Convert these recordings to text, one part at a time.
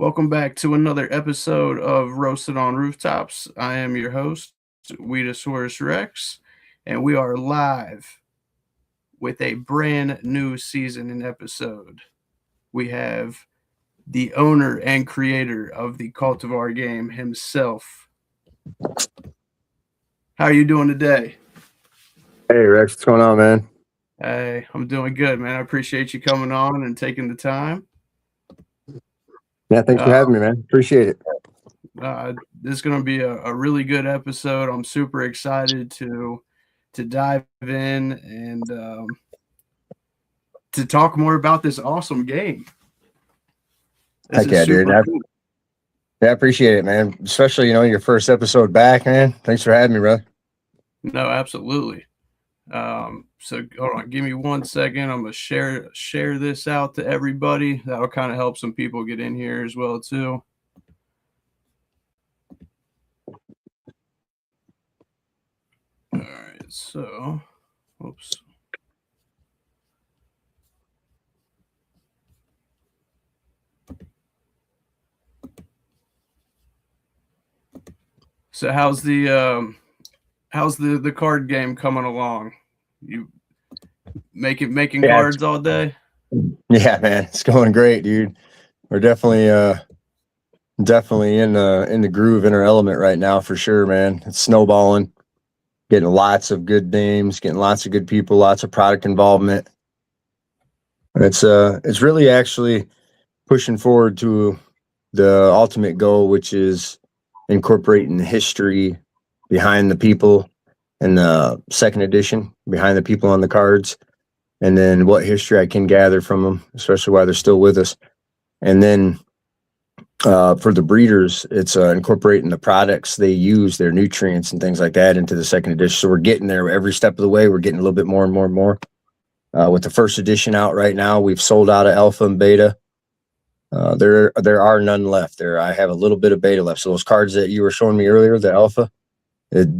Welcome back to another episode of Roasted on Rooftops. I am your host, Weedosaurus Rex, and we are live with a brand new season and episode. We have the owner and creator of the Cultivar game himself. How are you doing today? Hey Rex, what's going on, man? Hey, I'm doing good, man. I appreciate you coming on and taking the time. Yeah, thanks for having me, man. Appreciate it. This is going to be a really good episode. I'm super excited to dive in and to talk more about this awesome game. Heck yeah, dude. Cool. I appreciate it, man. Especially, your first episode back, man. Thanks for having me, brother. No, absolutely. So hold on, give me 1 second. I'm gonna share this out to everybody. That'll kind of help some people get in here as well too. All right, so oops. So how's the card game coming along? You making cards all day? Yeah, man, it's going great, dude. We're definitely in the groove, in our element right now for sure, man. It's snowballing, getting lots of good names, getting lots of good people, lots of product involvement. And it's really actually pushing forward to the ultimate goal, which is incorporating the history behind the people in the second edition, behind the people on the cards, and then what history I can gather from them, especially while they're still with us. And then for the breeders, it's incorporating the products they use, their nutrients and things like that into the second edition. So we're getting there every step of the way. We're getting a little bit more and more and more. With the first edition out right now, we've sold out of alpha and beta. There are none left. I have a little bit of beta left. So those cards that you were showing me earlier, the alpha,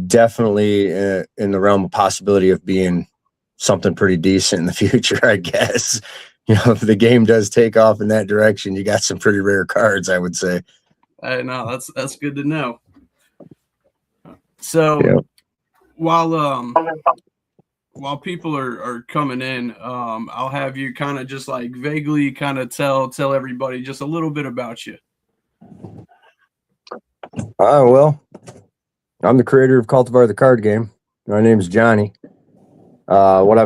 definitely in the realm of possibility of being something pretty decent in the future, I guess. If the game does take off in that direction, you got some pretty rare cards, I would say. I know, that's good to know. So yeah. While people are coming in, I'll have you kind of just like vaguely kind of tell everybody just a little bit about you. Well, I'm the creator of Cultivar, the card game. My name's Jonnie. What I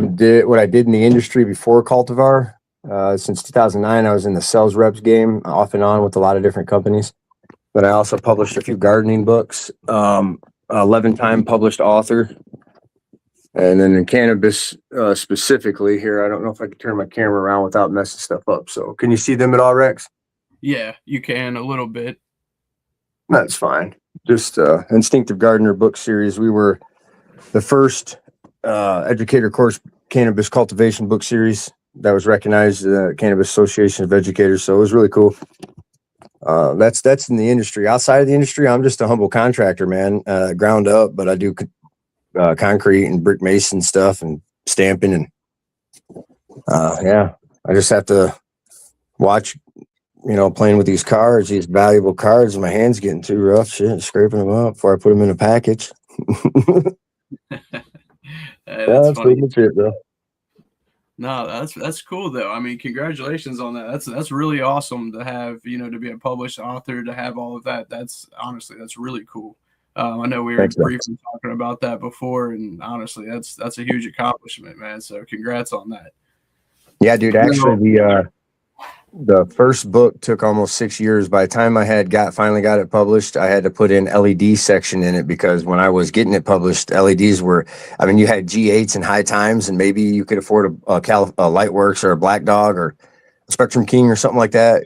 did in the industry before Cultivar, since 2009, I was in the sales reps game off and on with a lot of different companies. But I also published a few gardening books, 11-time published author. And then in cannabis specifically here, I don't know if I can turn my camera around without messing stuff up. So can you see them at all, Rex? Yeah, you can a little bit. That's fine. Just Instinctive Gardener book series. We were the first educator course cannabis cultivation book series that was recognized Cannabis Association of Educators. So it was really cool. That's in the industry. Outside of the industry, I'm just a humble contractor, man, ground up, but I do concrete and brick mason stuff and stamping. And I just have to watch, playing with these cards, these valuable cards. My hand's getting too rough, scraping them up before I put them in a package. That's funny. It, bro. No, that's cool though. I mean, congratulations on that. That's really awesome to have, to be a published author, to have all of that. That's really cool. I know we were briefly talking about that before, and honestly, that's a huge accomplishment, man. So congrats on that. Yeah, dude. Actually, the first book took almost 6 years. By the time I finally got it published, I had to put in LED section in it because when I was getting it published, LEDs were, you had G8s and high times, and maybe you could afford a Lightworks or a Black Dog or a Spectrum King or something like that.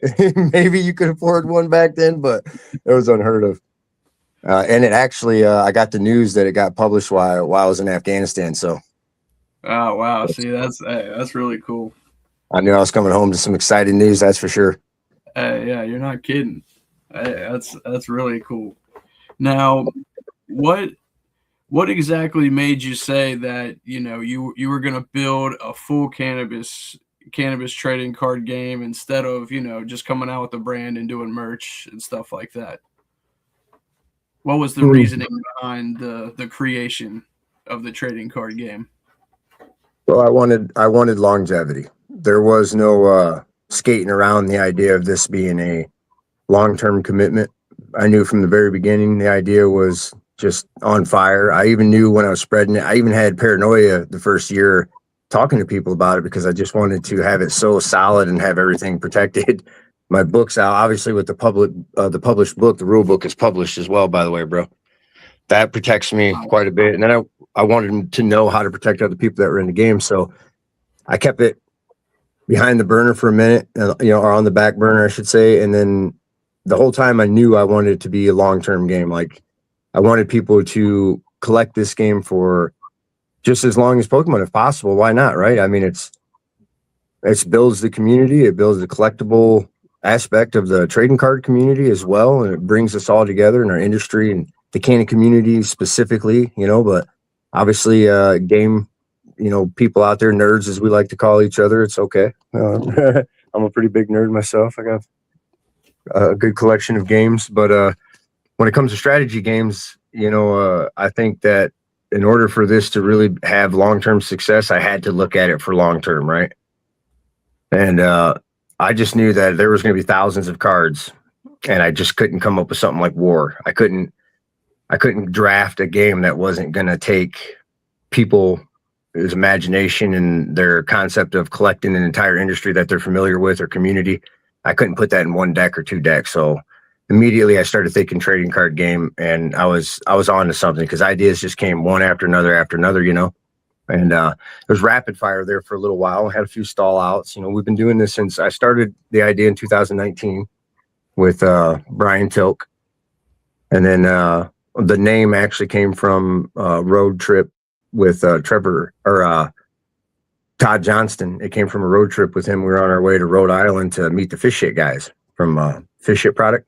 Maybe you could afford one back then, but it was unheard of. And it actually, I got the news that it got published while I was in Afghanistan. So, oh wow, see, that's really cool. I knew I was coming home to some exciting news. That's for sure. Yeah, you're not kidding. That's really cool. Now, what exactly made you say that you were going to build a full cannabis cannabis trading card game instead of, just coming out with a brand and doing merch and stuff like that? What was the reasoning behind the creation of the trading card game? Well, I wanted longevity. There was no skating around the idea of this being a long-term commitment. I knew from the very beginning the idea was just on fire. I even knew when I was spreading it. I even had paranoia the first year talking to people about it because I just wanted to have it so solid and have everything protected. My book's out, obviously, with the published book. The rule book is published as well, by the way, bro. That protects me quite a bit. And then I wanted to know how to protect other people that were in the game. So I kept it behind the burner for a minute, or on the back burner, I should say. And then the whole time I knew I wanted it to be a long-term game. Like, I wanted people to collect this game for just as long as Pokemon, if possible. Why not, right? I mean, it builds the community. It builds the collectible aspect of the trading card community as well. And it brings us all together in our industry and the canning community specifically, but obviously game, people out there, nerds as we like to call each other. It's okay. I'm a pretty big nerd myself. I got a good collection of games, but when it comes to strategy games, I think that in order for this to really have long-term success, I had to look at it for long-term, right? And I just knew that there was going to be thousands of cards, and I just couldn't come up with something like War. I couldn't draft a game that wasn't going to take people's imagination and their concept of collecting an entire industry that they're familiar with or community. I couldn't put that in one deck or two decks. So immediately I started thinking trading card game, and I was on to something because ideas just came one after another, and there was rapid fire there for a little while. I had a few stall outs. We've been doing this since I started the idea in 2019 with Brian Tilk. And then the name actually came from a road trip with Todd Johnston. It came from a road trip with him. We were on our way to Rhode Island to meet the Fish Shit guys from Fish Shit Product.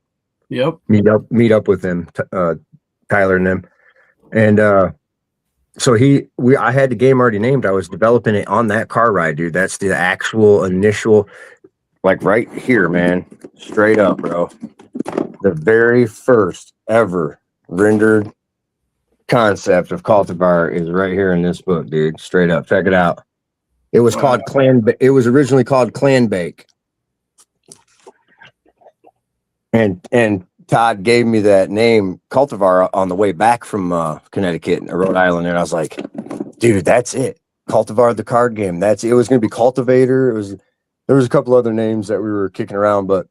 Yep. Meet up with them, Tyler and them. And so I had the game already named. I was developing it on that car ride, dude. That's the actual initial, like right here, man. Straight up, bro. The very first ever rendered concept of Cultivar is right here in this book, dude. Straight up. Check it out. It was called it was originally called Clan Bake. And Todd gave me that name Cultivar on the way back from Connecticut and Rhode Island, and I was like, dude, that's it. Cultivar, the card game. It was going to be Cultivator. There was a couple other names that we were kicking around, but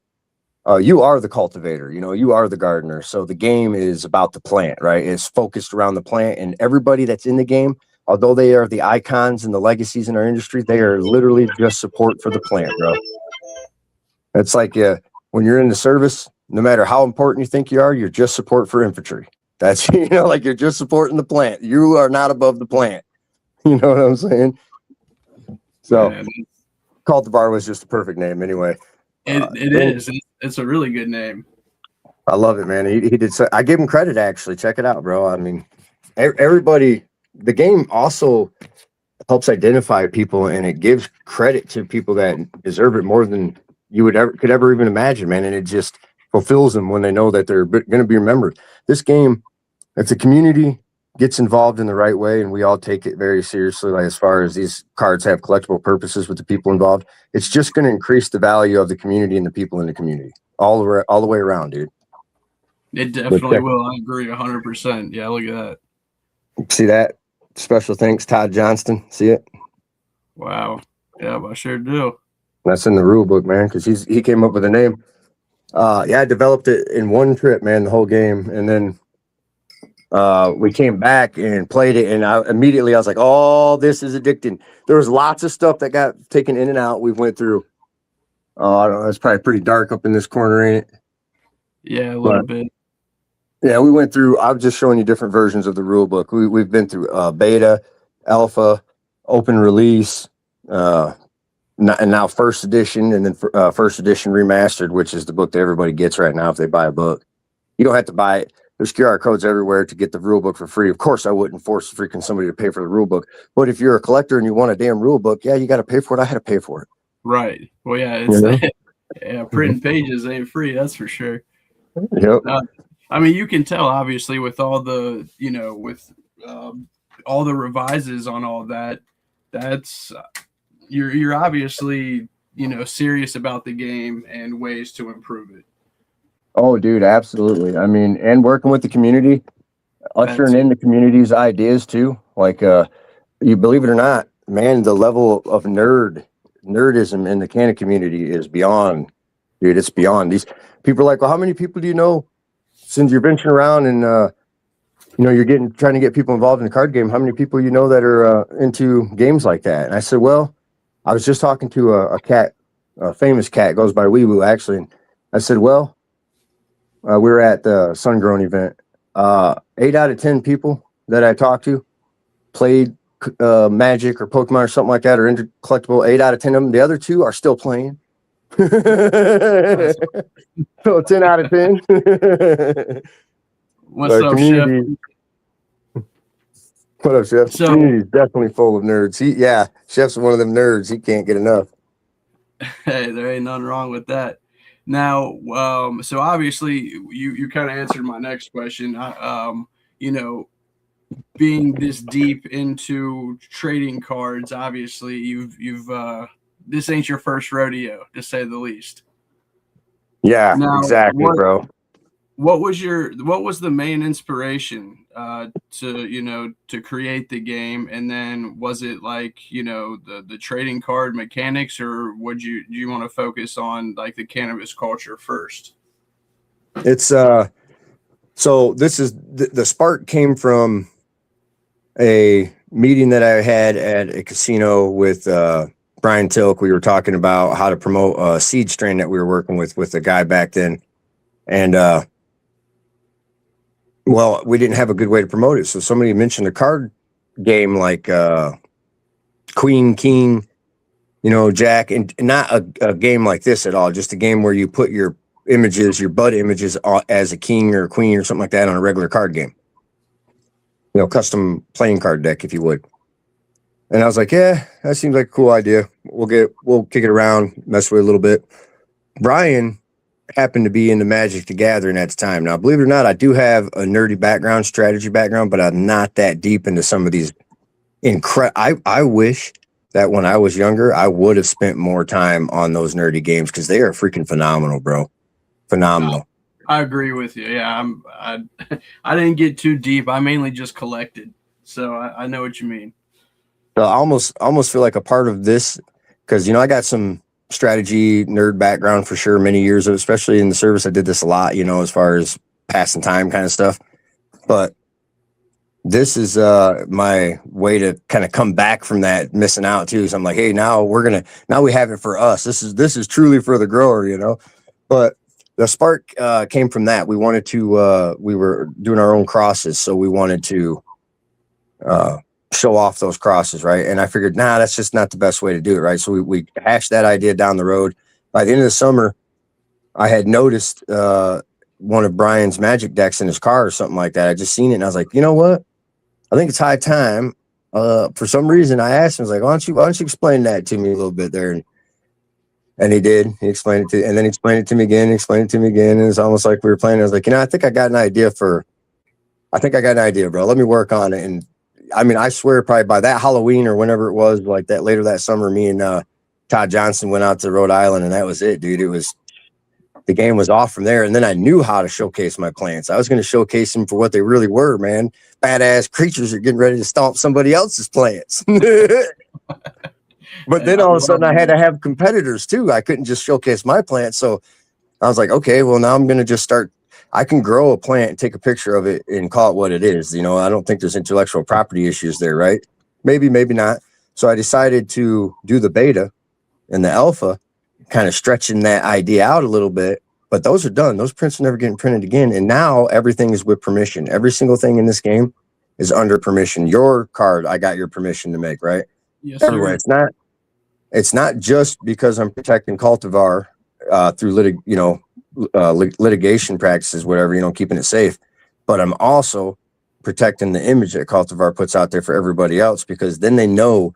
you are the cultivator, you are the gardener. So the game is about the plant, right? It's focused around the plant, and everybody that's in the game, although they are the icons and the legacies in our industry, they are literally just support for the plant, bro. It's like when you're in the service, no matter how important you think you are, you're just support for infantry. That's, like you're just supporting the plant. You are not above the plant. You know what I'm saying? So Cultivar was just a perfect name anyway. It is. It's a really good name. I love it, man. He did. I gave him credit, actually. Check it out, bro. I mean, everybody, the game also helps identify people, and it gives credit to people that deserve it more than you could ever even imagine, man. And it just fulfills them when they know that they're going to be remembered. This game, if the community gets involved in the right way, and we all take it very seriously, like as far as these cards have collectible purposes with the people involved, it's just going to increase the value of the community and the people in the community all the way around, dude. It definitely will. I agree 100%. Yeah, look at that. See that? Special thanks, Todd Johnston. See it? Wow. Yeah, I sure do. That's in the rule book, man, because he came up with a name. I developed it in one trip, man, the whole game, and then we came back and played it, and I was like, oh, this is addicting. There was lots of stuff that got taken in and out. We went through. I don't know. It's probably pretty dark up in this corner, ain't it? Yeah, a little bit. Yeah, we went through. I'm just showing you different versions of the rule book. We've been through beta, alpha, open release, and now first edition, and then first edition remastered, which is the book that everybody gets right now if they buy a book. You don't have to buy it. There's QR codes everywhere to get the rule book for free. Of course, I wouldn't force freaking somebody to pay for the rule book. But if you're a collector and you want a damn rule book, yeah, you got to pay for it. I had to pay for it. Right. Well, yeah, You it's know? yeah, printing pages ain't free, that's for sure. Yep. I mean, you can tell obviously with all the, with um, all the revises on all that. That's you're obviously serious about the game and ways to improve it. Oh, dude, absolutely. I mean, and working with the community, That ushering too. in the community's ideas too. Like, you believe it or not, man, the level of nerdism in the Canada community is beyond, dude. It's beyond. These people are like, well, how many people do you know since you're venturing around and you're trying to get people involved in the card game? How many people you know that are into games like that? And I said, well, I was just talking to a cat, a famous cat, goes by Wee Woo actually, and I said, well, we were at the Sun Grown event. 8 out of 10 people that I talked to played Magic or Pokemon or something like that, or into collectible. 8 out of 10 of them. The other two are still playing. So 10 out of 10. What's up, Chef? Community. What up, Chef? So, Community is definitely full of nerds. Chef's one of them nerds. He can't get enough. hey, there ain't nothing wrong with that. Now, so obviously, you kind of answered my next question. You know, being this deep into trading cards, obviously, you've this ain't your first rodeo, to say the least. Yeah, Now, exactly, bro. what was the main inspiration to create the game, and then was it like the trading card mechanics, or would you want to focus on like the cannabis culture first? It's so this is the spark came from a meeting that I had at a casino with Brian Tilk. We were talking about how to promote a seed strain that we were working with the guy back then, and well, we didn't have a good way to promote it. So somebody mentioned a card game like Queen, King, Jack, and not a game like this at all. Just a game where you put your images, your bud images, as a king or a queen or something like that on a regular card game. Custom playing card deck, if you would. And I was like, yeah, that seems like a cool idea. We'll kick it around, mess with it a little bit. Brian happened to be into Magic the Gathering at the time. Now, believe it or not, I do have a nerdy background, strategy background, but I'm not that deep into some of these I wish that when I was younger, I would have spent more time on those nerdy games because they are freaking phenomenal, bro. Phenomenal. I agree with you. Yeah, I didn't get too deep. I mainly just collected, so I know what you mean. So I almost feel like a part of this because I got some strategy nerd background for sure, many years of, especially in the service. I did this a lot, as far as passing time kind of stuff. But this is my way to kind of come back from that missing out too. So I'm like, hey, now we have it for us. This is truly for the grower, But the spark came from that. We wanted to we were doing our own crosses, so we wanted to show off those crosses, right? And I figured, that's just not the best way to do it, right? So we hashed that idea down the road. By the end of the summer, I had noticed one of Brian's Magic decks in his car or something like that. I just seen it and I was like, you know what? I think it's high time. For some reason, I asked him, I was like, why don't you explain that to me a little bit there? And he did. He explained it and then he explained it to me again, And it's almost like we were playing. I was like, I think I got an idea, bro. Let me work on it. And I mean, I swear probably by that Halloween or whenever it was, like that later that summer, me and Todd Johnson went out to Rhode Island, and that was it, dude. The game was off from there. And then I knew how to showcase my plants. I was going to showcase them for what they really were, man. Badass creatures are getting ready to stomp somebody else's plants. But then all of a sudden I had to have competitors too. I couldn't just showcase my plants. So I was like, okay, well, now I'm going to just start. I can grow a plant and take a picture of it and call it what it is. I don't think there's intellectual property issues there, right? Maybe not. So I decided to do the beta and the alpha, kind of stretching that idea out a little bit. But those are done. Those prints are never getting printed again. And now everything is with permission. Every single thing in this game is under permission. Your card, I got your permission to make, right? Yes, Everywhere. sir. It's not just because I'm protecting Cultivar through litigation practices, whatever, keeping it safe. But I'm also protecting the image that Cultivar puts out there for everybody else, because then they know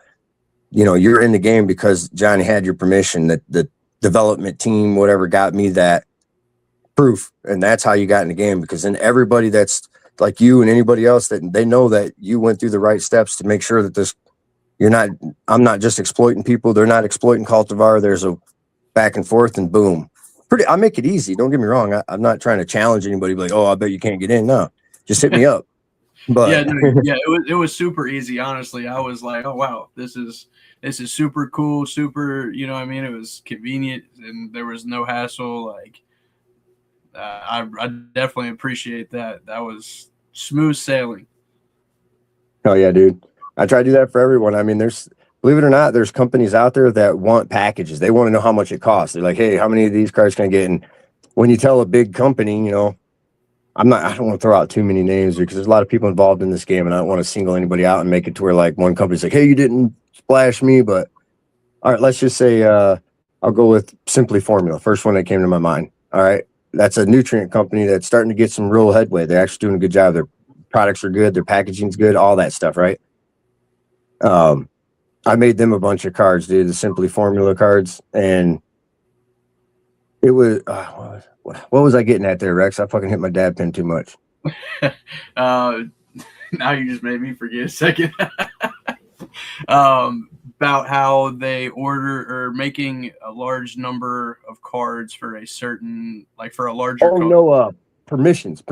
you're in the game because Johnny had your permission, that the development team, whatever, got me that proof. And that's how you got in the game, because then everybody that's like you and anybody else, that they know that you went through the right steps to make sure that I'm not just exploiting people. They're not exploiting Cultivar. There's a back and forth, and boom. I make it easy. Don't get me wrong. I'm not trying to challenge anybody like, oh, I bet you can't get in. No, just hit me up. But it was super easy. Honestly, I was like, oh wow, this is super cool, super. You know what I mean? It was convenient, and there was no hassle. Like, I definitely appreciate that. That was smooth sailing. Oh yeah, dude. I try to do that for everyone. I mean, believe it or not, there's companies out there that want packages. They want to know how much it costs. They're like, hey, how many of these cards can I get? And when you tell a big company, I don't want to throw out too many names, because there's a lot of people involved in this game, and I don't want to single anybody out and make it to where like one company's like, hey, you didn't splash me. But all right, let's just say I'll go with Simply Formula. First one that came to my mind. All right. That's a nutrient company that's starting to get some real headway. They're actually doing a good job. Their products are good. Their packaging's good, all that stuff, right? I made them a bunch of cards, dude, the Simply Formula cards. And it was, what was I getting at there, Rex? I fucking hit my dab pen too much. Now you just made me forget a second. About how they are making a large number of cards for a certain, like for a larger. Oh, no, permissions.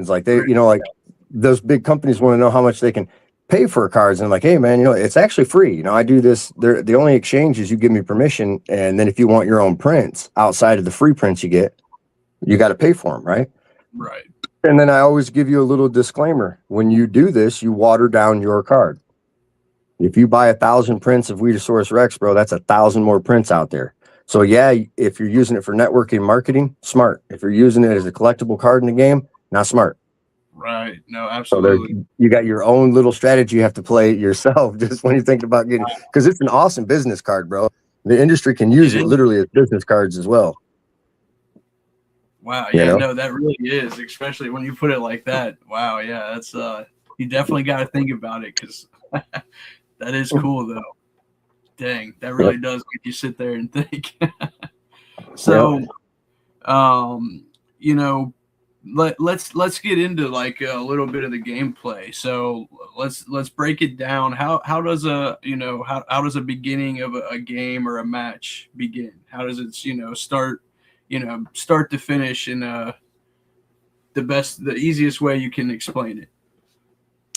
Like they, like those big companies want to know how much they can pay for cards. And I'm like, hey man, it's actually free. I do this. The only exchange is you give me permission. And then if you want your own prints outside of the free prints you got to pay for them. Right. Right. And then I always give you a little disclaimer. When you do this, you water down your card. If you buy 1,000 prints of Weedosaurus Rex, bro, that's 1,000 more prints out there. So yeah, if you're using it for networking and marketing, smart. If you're using it as a collectible card in the game, not smart. Right. No, absolutely. So you got your own little strategy you have to play yourself just when you're thinking about getting, because it's an awesome business card, bro. The industry can use it literally as business cards as well. Wow. Yeah, no, that really is, especially when you put it like that. Wow. Yeah, that's you definitely got to think about it, because that is cool though. Dang, that really does make you sit there and think. So, let's get into like a little bit of the gameplay. So let's break it down. How does how does a beginning of a game or a match begin? How does it start to finish in the easiest way you can explain it?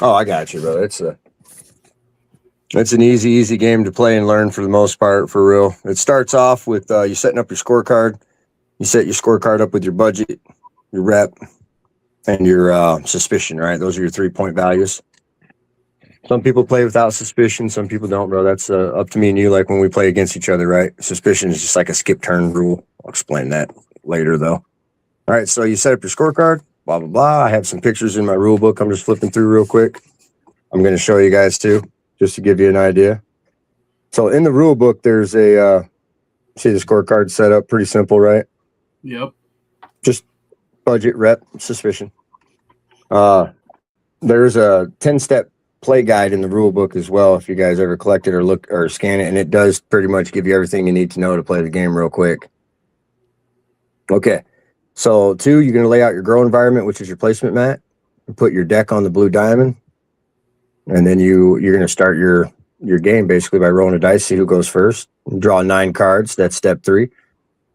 Oh, I got you, bro. It's an easy game to play and learn for the most part, for real. It starts off with you setting up your scorecard. You set your scorecard up with your budget, your rep, and your suspicion, right? Those are your 3-point values. Some people play without suspicion. Some people don't, bro. That's up to me and you, like when we play against each other, right? Suspicion is just like a skip turn rule. I'll explain that later, though. All right, so you set up your scorecard, blah, blah, blah. I have some pictures in my rule book I'm just flipping through real quick. I'm going to show you guys, too, just to give you an idea. So in the rule book, there's a, see the scorecard set up, pretty simple, right? Yep. Just budget, rep, suspicion. There's a 10-step play guide in the rule book as well, if you guys ever collect it or look or scan it, and it does pretty much give you everything you need to know to play the game real quick. Okay, so 2, you're going to lay out your grow environment, which is your placement mat, and put your deck on the blue diamond, and then you're going to start your game basically by rolling a dice, see who goes first. Draw 9 cards. That's step 3.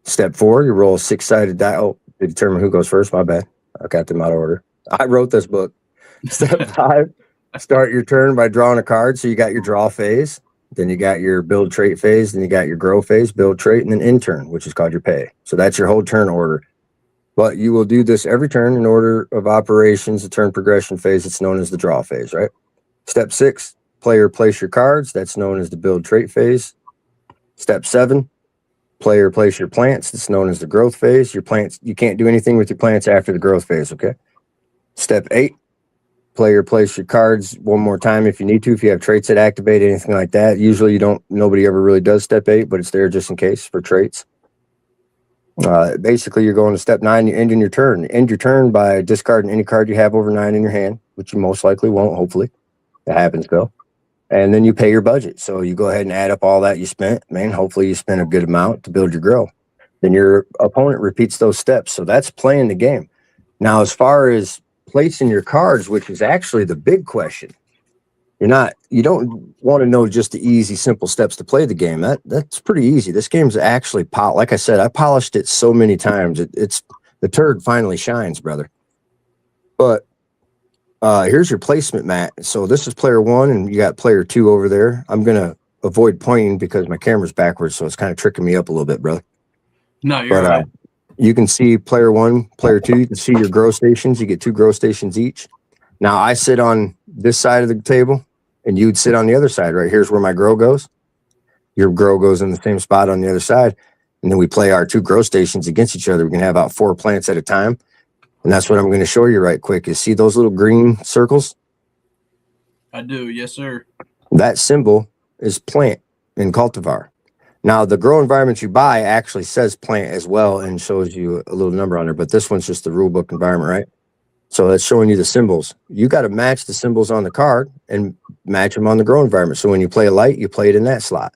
Step 4, you roll a 6-sided die. Oh, to determine who goes first. My bad. I got them out of order. I wrote this book. Step 5, start your turn by drawing a card. So you got your draw phase, then you got your build trait phase, then you got your grow phase, build trait, and then end turn, which is called your pay. So that's your whole turn order. But you will do this every turn in order of operations. The turn progression phase, it's known as the draw phase, right? Step 6, player place your cards. That's known as the build trait phase. Step 7, player place your plants. That's known as the growth phase. Your plants, you can't do anything with your plants after the growth phase, okay? Step 8, player place your cards one more time if you need to, if you have traits that activate, anything like that. Usually nobody ever really does step 8, but it's there just in case for traits. Basically, you're going to step 9, you're ending your turn. End your turn by discarding any card you have over 9 in your hand, which you most likely won't, hopefully. That happens, though. and then you pay your budget. So you go ahead and add up all that you spent, man. Hopefully you spent a good amount to build your grow. Then your opponent repeats those steps. So that's playing the game. Now, as far as placing your cards, which is actually the big question, you don't want to know just the easy, simple steps to play the game. That's pretty easy. This game's actually like I said, I polished it so many times. It's the turd finally shines, brother. But here's your placement mat. So this is player 1, and you got player 2 over there. I'm gonna avoid pointing because my camera's backwards, so it's kind of tricking me up a little bit, brother. No, you're right. You can see player 1, player 2. You can see your grow stations. You get 2 grow stations each. Now I sit on this side of the table, and you'd sit on the other side. Right here's where my grow goes. Your grow goes in the same spot on the other side, and then we play our 2 grow stations against each other. We can have about 4 plants at a time, and that's what I'm going to show you right quick. Is see those little green circles? I do, yes, sir. That symbol is plant in Cultivar. Now, the grow environment you buy actually says plant as well and shows you a little number on there, but this one's just the rule book environment, right? So that's showing you the symbols. You got to match the symbols on the card and match them on the grow environment. So when you play a light, you play it in that slot.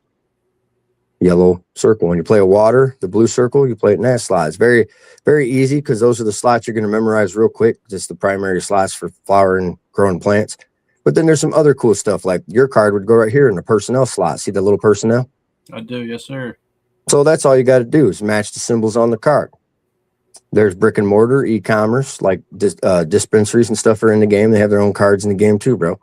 Yellow circle. When you play a water, the blue circle, you play it in that slot. It's very, very easy because those are the slots you're going to memorize real quick. Just the primary slots for flowering, growing plants. But then there's some other cool stuff, like your card would go right here in the personnel slot. See the little personnel? I do, yes, sir. So that's all you got to do is match the symbols on the card. There's brick and mortar, e-commerce, like dispensaries and stuff are in the game. They have their own cards in the game too, bro.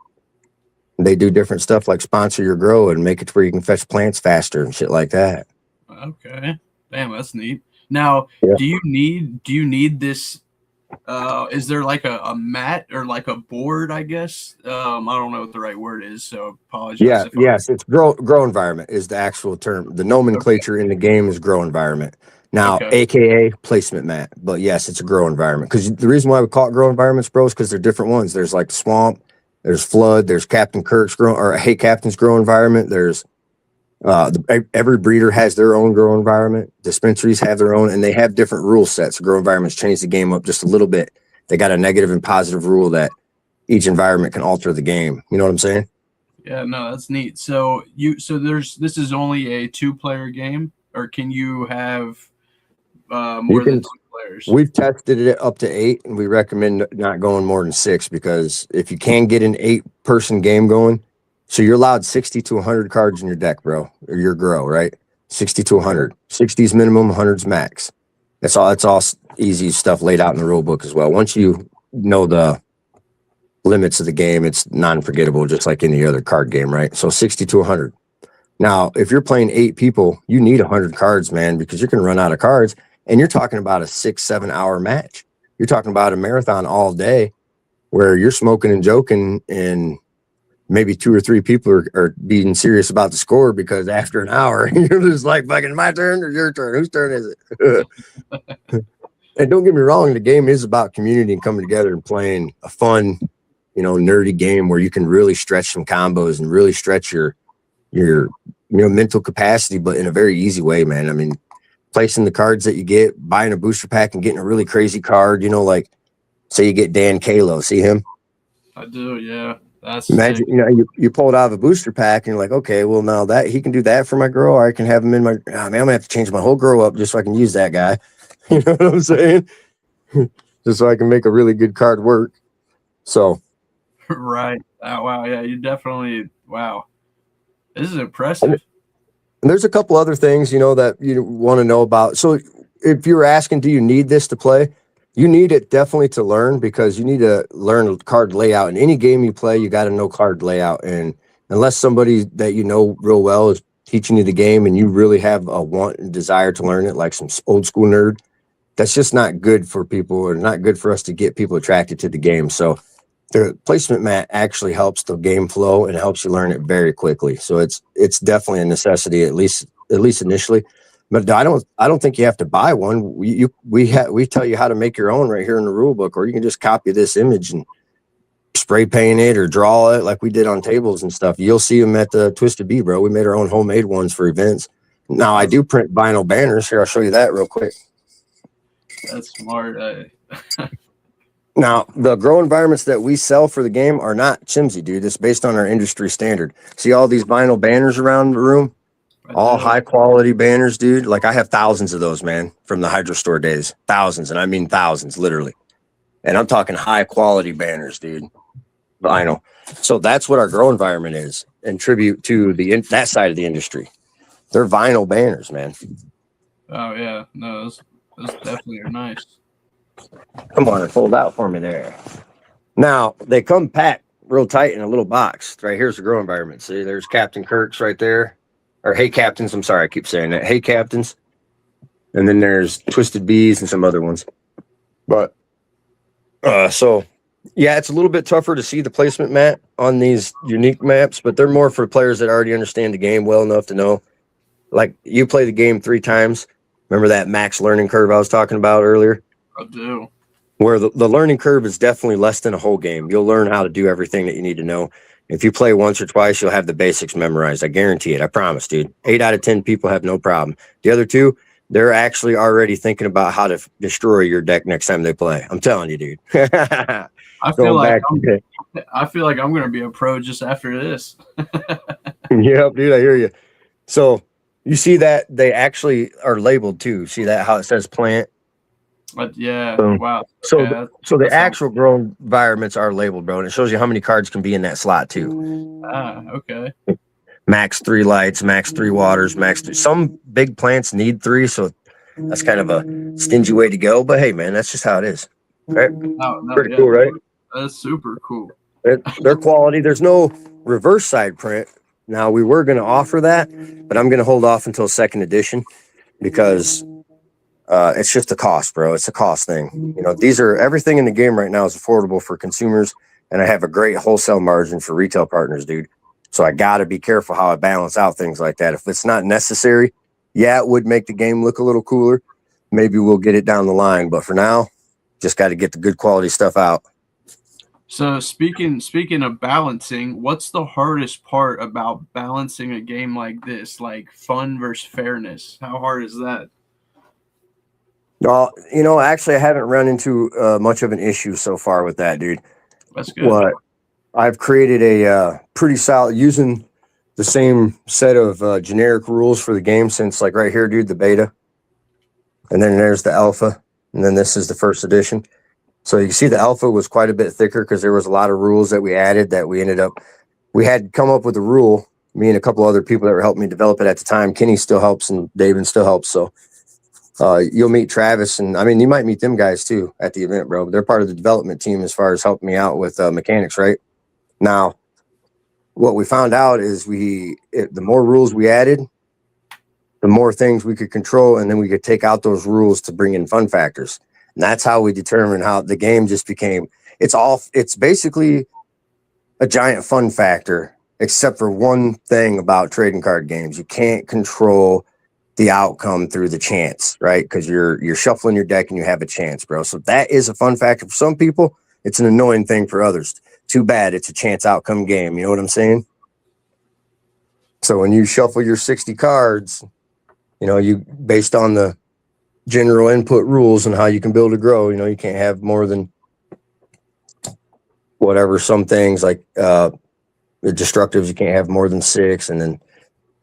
They do different stuff like sponsor your grow and make it to where you can fetch plants faster and shit like that. Okay. Damn, that's neat. Now, Yeah. do you need this? Is there like a mat or like a board? I guess I don't know what the right word is, so apologize. Yeah, yes, it's grow environment is the actual term. The nomenclature in the game is grow environment. Now, AKA placement mat, but yes, it's a grow environment. Because the reason why we call it grow environments, bro, is because they're different ones. There's like swamp, there's flood, there's Captain Kirk's grow or Hey Captain's grow environment. There's every breeder has their own grow environment. Dispensaries have their own, and they have different rule sets. Grow environments change the game up just a little bit. They got a negative and positive rule that each environment can alter the game. You know what I'm saying? Yeah, no, that's neat. So this is only a 2-player game, or can you have more than 2 players? We've tested it up to 8, and we recommend not going more than 6 because if you can get an 8-person game going, so you're allowed 60 to 100 cards in your deck, bro, or your grow, right? 60 to 100. 60 is minimum, 100's max. That's all easy stuff laid out in the rule book as well. Once you know the limits of the game, it's non-forgettable, just like any other card game, right? So 60 to 100. Now, if you're playing 8 people, you need 100 cards, man, because you're going to run out of cards. And you're talking about a 6-7 hour match. You're talking about a marathon all day where you're smoking and joking, and maybe 2 or 3 people are being serious about the score because after an hour, you're just like, fucking my turn or your turn? Whose turn is it? And don't get me wrong, the game is about community and coming together and playing a fun, nerdy game where you can really stretch some combos and really stretch your mental capacity, but in a very easy way, man. I mean, placing the cards that you get, buying a booster pack and getting a really crazy card, like say you get Dan Kalo, see him? I do, yeah. That's imagine, you pull it out of a booster pack and you're like, okay, well now that he can do that for my grow, or I can have him in my, man, I'm gonna have to change my whole grow up just so I can use that guy. You know what I'm saying? Just so I can make a really good card work. So. Right. Oh, wow. Yeah, you definitely, wow. This is impressive. And there's a couple other things, that you want to know about. So if you're asking, do you need this to play? You need it definitely to learn, because you need to learn card layout. In any game you play, you got to know card layout. And unless somebody that you know real well is teaching you the game and you really have a want and desire to learn it, like some old school nerd, that's just not good for people, or not good for us to get people attracted to the game. So the placement mat actually helps the game flow and helps you learn it very quickly. So it's definitely a necessity, at least initially. But I don't think you have to buy one. We tell you how to make your own right here in the rule book, or you can just copy this image and spray paint it or draw it like we did on tables and stuff. You'll see them at the Twisted Bee, bro. We made our own homemade ones for events. Now I do print vinyl banners here. I'll show you that real quick. That's smart. Now, the grow environments that we sell for the game are not chimsy, dude. It's based on our industry standard. See all these vinyl banners around the room? All high quality banners, dude. Like I have thousands of those, man, from the Hydro Store days. Thousands, and I mean thousands, literally. And I'm talking high quality banners, dude. Vinyl. So that's what our grow environment is, in tribute to that side of the industry. They're vinyl banners, man. Oh yeah, no, those definitely are nice. Come on and fold out for me there. Now they come packed real tight in a little box. Right here's the grow environment. See, there's Captain Kirk's right there. Or Hey Captains. I'm sorry, I keep saying that. Hey Captains. And then there's Twisted Bees and some other ones. But so yeah, it's a little bit tougher to see the placement mat on these unique maps, but they're more for players that already understand the game well enough to know. Like you play the game 3 times. Remember that max learning curve I was talking about earlier? I do. Where the learning curve is definitely less than a whole game. You'll learn how to do everything that you need to know. If you play once or twice, you'll have the basics memorized. I guarantee it. I promise, dude. 8 out of 10 people have no problem. The other 2, they're actually already thinking about how to destroy your deck next time they play. I'm telling you, dude. I feel like I'm going to be a pro just after this. Yep, dude, I hear you. So you see that they actually are labeled too. See that how it says plant? Yeah. Boom. Wow. So, yeah, so the actual grown environments are labeled, bro, and it shows you how many cards can be in that slot too. Okay. Max 3 lights, max 3 waters, max 3. Some big plants need 3, so that's kind of a stingy way to go. But hey, man, that's just how it is. Right? Pretty cool, right? That's super cool. They're quality. There's no reverse side print. Now we were going to offer that, but I'm going to hold off until 2nd edition because it's just a cost, bro. It's a cost thing. You know, everything in the game right now is affordable for consumers, and I have a great wholesale margin for retail partners, dude. So I got to be careful how I balance out things like that. If it's not necessary, yeah, it would make the game look a little cooler. Maybe we'll get it down the line, but for now, just got to get the good quality stuff out. So speaking of balancing, what's the hardest part about balancing a game like this, like fun versus fairness? How hard is that? Well, you know, actually, I haven't run into much of an issue so far with that, dude. That's good. What I've created a pretty solid using the same set of generic rules for the game since, like right here, dude, the beta, and then there's the alpha, and then this is the 1st edition. So you can see the alpha was quite a bit thicker because there was a lot of rules that we added that we had come up with a rule. Me and a couple other people that were helping me develop it at the time. Kenny still helps and David still helps. So you'll meet Travis, and I mean, you might meet them guys too at the event, bro. They're part of the development team as far as helping me out with mechanics, right? Now, what we found out is the more rules we added, the more things we could control, and then we could take out those rules to bring in fun factors. And that's how we determined how the game just became. It's basically a giant fun factor, except for one thing about trading card games. You can't control the outcome through the chance, right? Because you're shuffling your deck and you have a chance, bro. So that is a fun factor for some people. It's an annoying thing for others. Too bad it's a chance outcome game. You know what I'm saying? So when you shuffle your 60 cards, you know, you based on the general input rules and how you can build or grow, you know, you can't have more than whatever. Some things like the destructives, you can't have more than 6, and then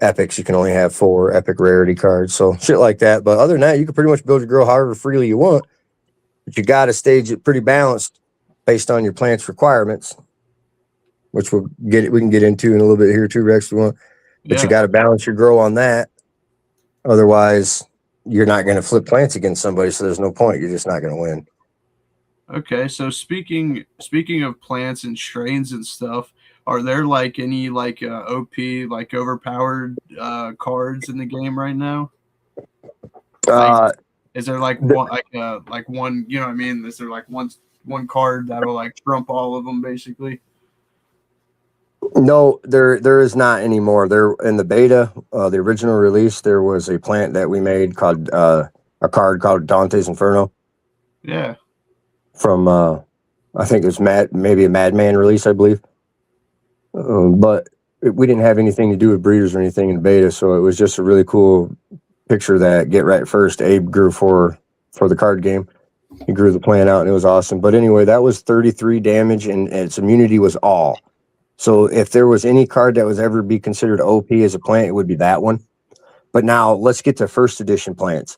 epics, you can only have 4 epic rarity cards. So shit like that. But other than that, you can pretty much build your grow however freely you want. But you got to stage it pretty balanced based on your plant's requirements, which we can get into in a little bit here too, Rex, if you want. But you got to balance your grow on that. Otherwise, you're not going to flip plants against somebody, so there's no point. You're just not going to win. Okay, so speaking of plants and strains and stuff, are there like any like OP, like overpowered cards in the game right now? Like, is there like one, you know what I mean? Is there like one card that'll like trump all of them basically? No, there is not anymore. There in the beta, the original release, there was a plant that we made called a card called Dante's Inferno. Yeah. From I think it was maybe a Madman release, I believe. But we didn't have anything to do with breeders or anything in beta, so it was just a really cool picture that Get Right First Abe grew for the card game. He grew the plant out and it was awesome. But anyway, that was 33 damage and its immunity was all. So if there was any card that was ever be considered OP as a plant, it would be that one. But now let's get to first edition plants.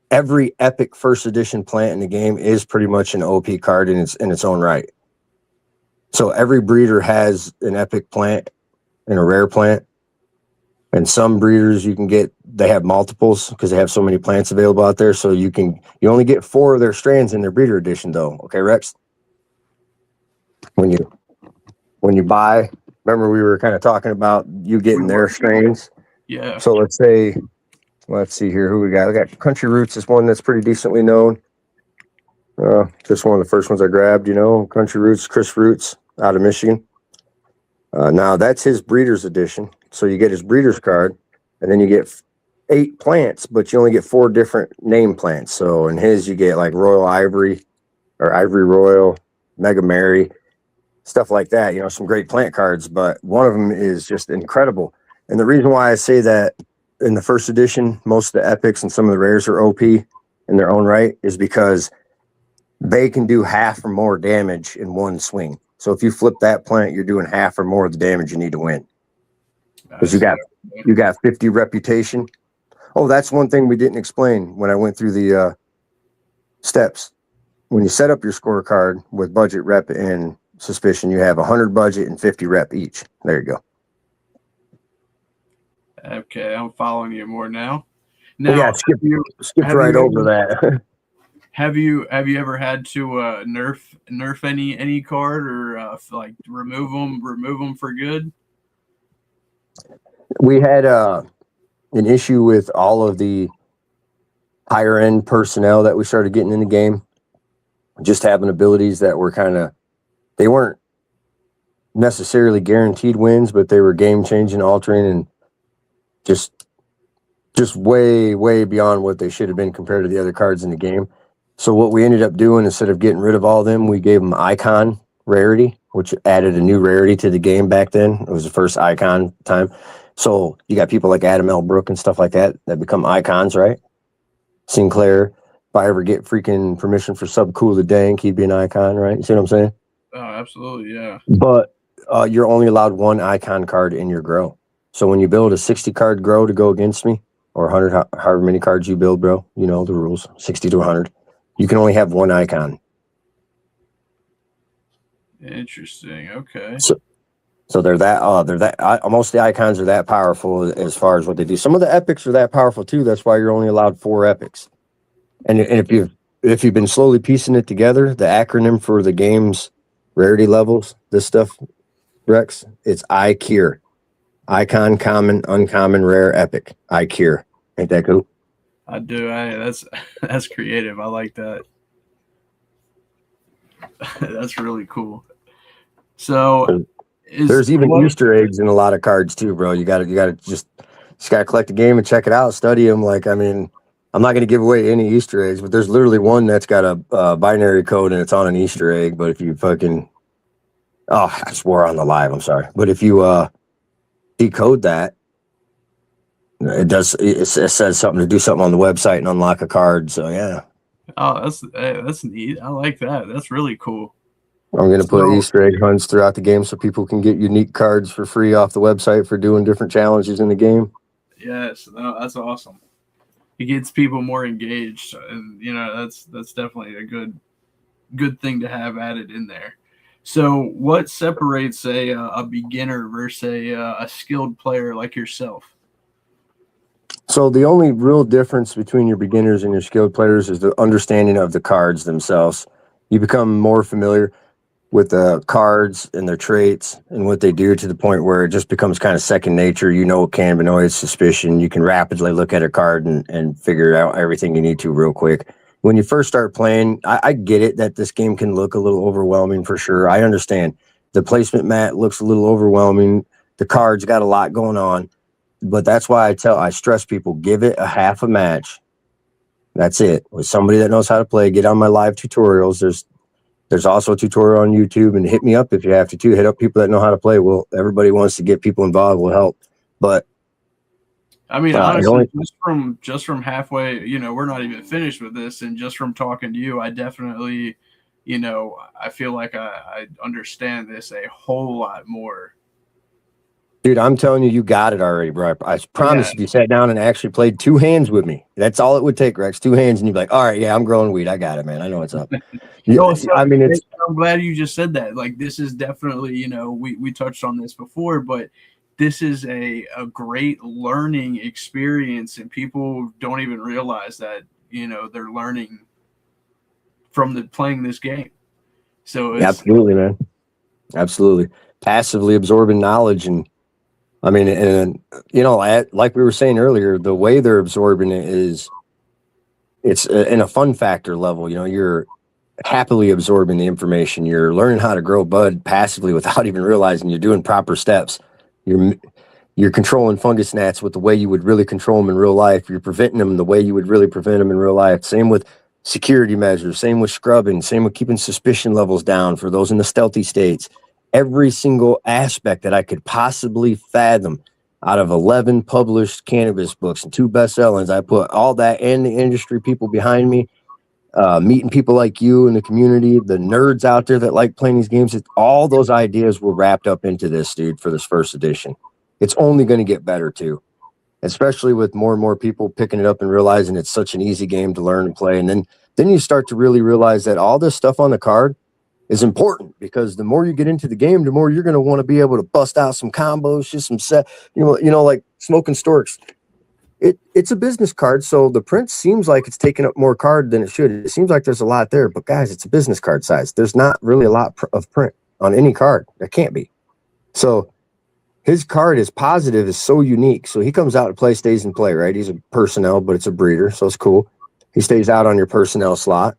Every epic first edition plant in the game is pretty much an OP card in its own right. So every breeder has an epic plant and a rare plant. And some breeders they have multiples because they have so many plants available out there. So you only get 4 of their strands in their breeder edition though. Okay, Rex? When you buy, remember we were kind of talking about you getting their strains. Yeah. So let's see here who we got. We got Country Roots is one that's pretty decently known. Just one of the first ones I grabbed, Country Roots, Chris Roots out of Michigan. Now that's his breeder's edition. So you get his breeder's card and then you get 8 plants, but you only get 4 different name plants. So in his, you get like Royal Ivory or Ivory Royal, Mega Mary, stuff like that, some great plant cards, but one of them is just incredible. And the reason why I say that in the first edition, most of the epics and some of the rares are OP in their own right is because they can do half or more damage in one swing. So if you flip that plant, you're doing half or more of the damage you need to win. Because you got 50 reputation. Oh, that's one thing we didn't explain when I went through the steps. When you set up your scorecard with budget, rep, and suspicion, you have 100 budget and 50 rep each. There you go. Okay, I'm following you more now. Skip right over that. Have you ever had to nerf any card or like remove them for good? We had an issue with all of the higher end personnel that we started getting in the game, just having abilities that were they weren't necessarily guaranteed wins, but they were game changing, altering, and just way, way beyond what they should have been compared to the other cards in the game. So what we ended up doing, instead of getting rid of all of them, we gave them icon rarity, which added a new rarity to the game back then. It was the first icon time. So you got people like Adam L. Brook and stuff like that become icons, right? Sinclair, if I ever get freaking permission for Sub Cool the Dank, he'd be an icon, right? You see what I'm saying? Oh, absolutely, yeah. But you're only allowed 1 icon card in your grow. So when you build a 60 card grow to go against me, or 100, however many cards you build, bro, you know the rules, 60 to 100, you can only have 1 icon. Interesting. Okay. So they're that most of the icons are that powerful as far as what they do. Some of the epics are that powerful too. That's why you're only allowed 4 epics. And if you've been slowly piecing it together, the acronym for the game's rarity levels, this stuff, Rex, it's ICURE. Icon, common, uncommon, rare, epic. ICURE. Ain't that cool? I do. That's creative. I like that. That's really cool. So there's even Easter eggs in a lot of cards too, bro. You gotta just gotta collect the game and check it out, study them. Like, I mean, I'm not gonna give away any Easter eggs, but there's literally one that's got a binary code and it's on an Easter egg. But if you I swore on the live, I'm sorry. But if you decode that, it says something to do something on the website and unlock a card. So yeah. Oh, that's neat. I like that. That's really cool. I'm going to put Easter egg hunts throughout the game so people can get unique cards for free off the website for doing different challenges in the game. Yes, that's awesome. It gets people more engaged, and that's definitely a good thing to have added in there. So, what separates a beginner versus a skilled player like yourself? So the only real difference between your beginners and your skilled players is the understanding of the cards themselves. You become more familiar with the cards and their traits and what they do to the point where it just becomes kind of second nature. Cannabinoid suspicion. You can rapidly look at a card and figure out everything you need to real quick. When you first start playing, I get it that this game can look a little overwhelming for sure. I understand. The placement mat looks a little overwhelming. The cards got a lot going on. But that's why I stress people, give it a half a match. That's it. With somebody that knows how to play, get on my live tutorials. There's also a tutorial on YouTube, and hit me up if you have to too. Hit up people that know how to play. Well, everybody wants to get people involved. Will help. But I mean, It honestly, only, just from halfway, we're not even finished with this, and just from talking to you, I definitely, I feel like I understand this a whole lot more. dude, I'm telling you, you got it already, bro. I Yeah, promise if you sat down and actually played 2 hands with me, that's all it would take, Rex. 2 hands, and you'd be like, all right, yeah, I'm growing weed. I got it, man. I know what's up. Yeah, no, so I mean, it's I'm glad you just said that. Like, this is definitely, we touched on this before, but this is a great learning experience, and people don't even realize that, they're learning from the playing this game. So it's absolutely, man. Absolutely. Passively absorbing knowledge. And I mean, and, like we were saying earlier, the way they're absorbing it is it's in a fun factor level. You're happily absorbing the information. You're learning how to grow bud passively without even realizing you're doing proper steps. You're you're controlling fungus gnats with the way you would really control them in real life. You're preventing them the way you would really prevent them in real life. Same with security measures, same with scrubbing, same with keeping suspicion levels down for those in the stealthy states. Every single aspect that I could possibly fathom out of 11 published cannabis books and 2 bestsellers, I put all that and the industry people behind me, meeting people like you in the community, the nerds out there that like playing these games. All those ideas were wrapped up into this, dude, for this first edition. It's only going to get better too, especially with more and more people picking it up and realizing it's such an easy game to learn and play. And then you start to really realize that all this stuff on the card is important, because the more you get into the game, the more you're going to want to be able to bust out some combos, just some set, like Smoking Storks. It's a business card, so the print seems like it's taking up more card than it should. It seems like there's a lot there, but guys, it's a business card size. There's not really a lot of print on any card. There can't be. So his card is positive, is so unique. So he comes out to play, stays in play, right? He's a personnel, but it's a breeder, so it's cool. He stays out on your personnel slot.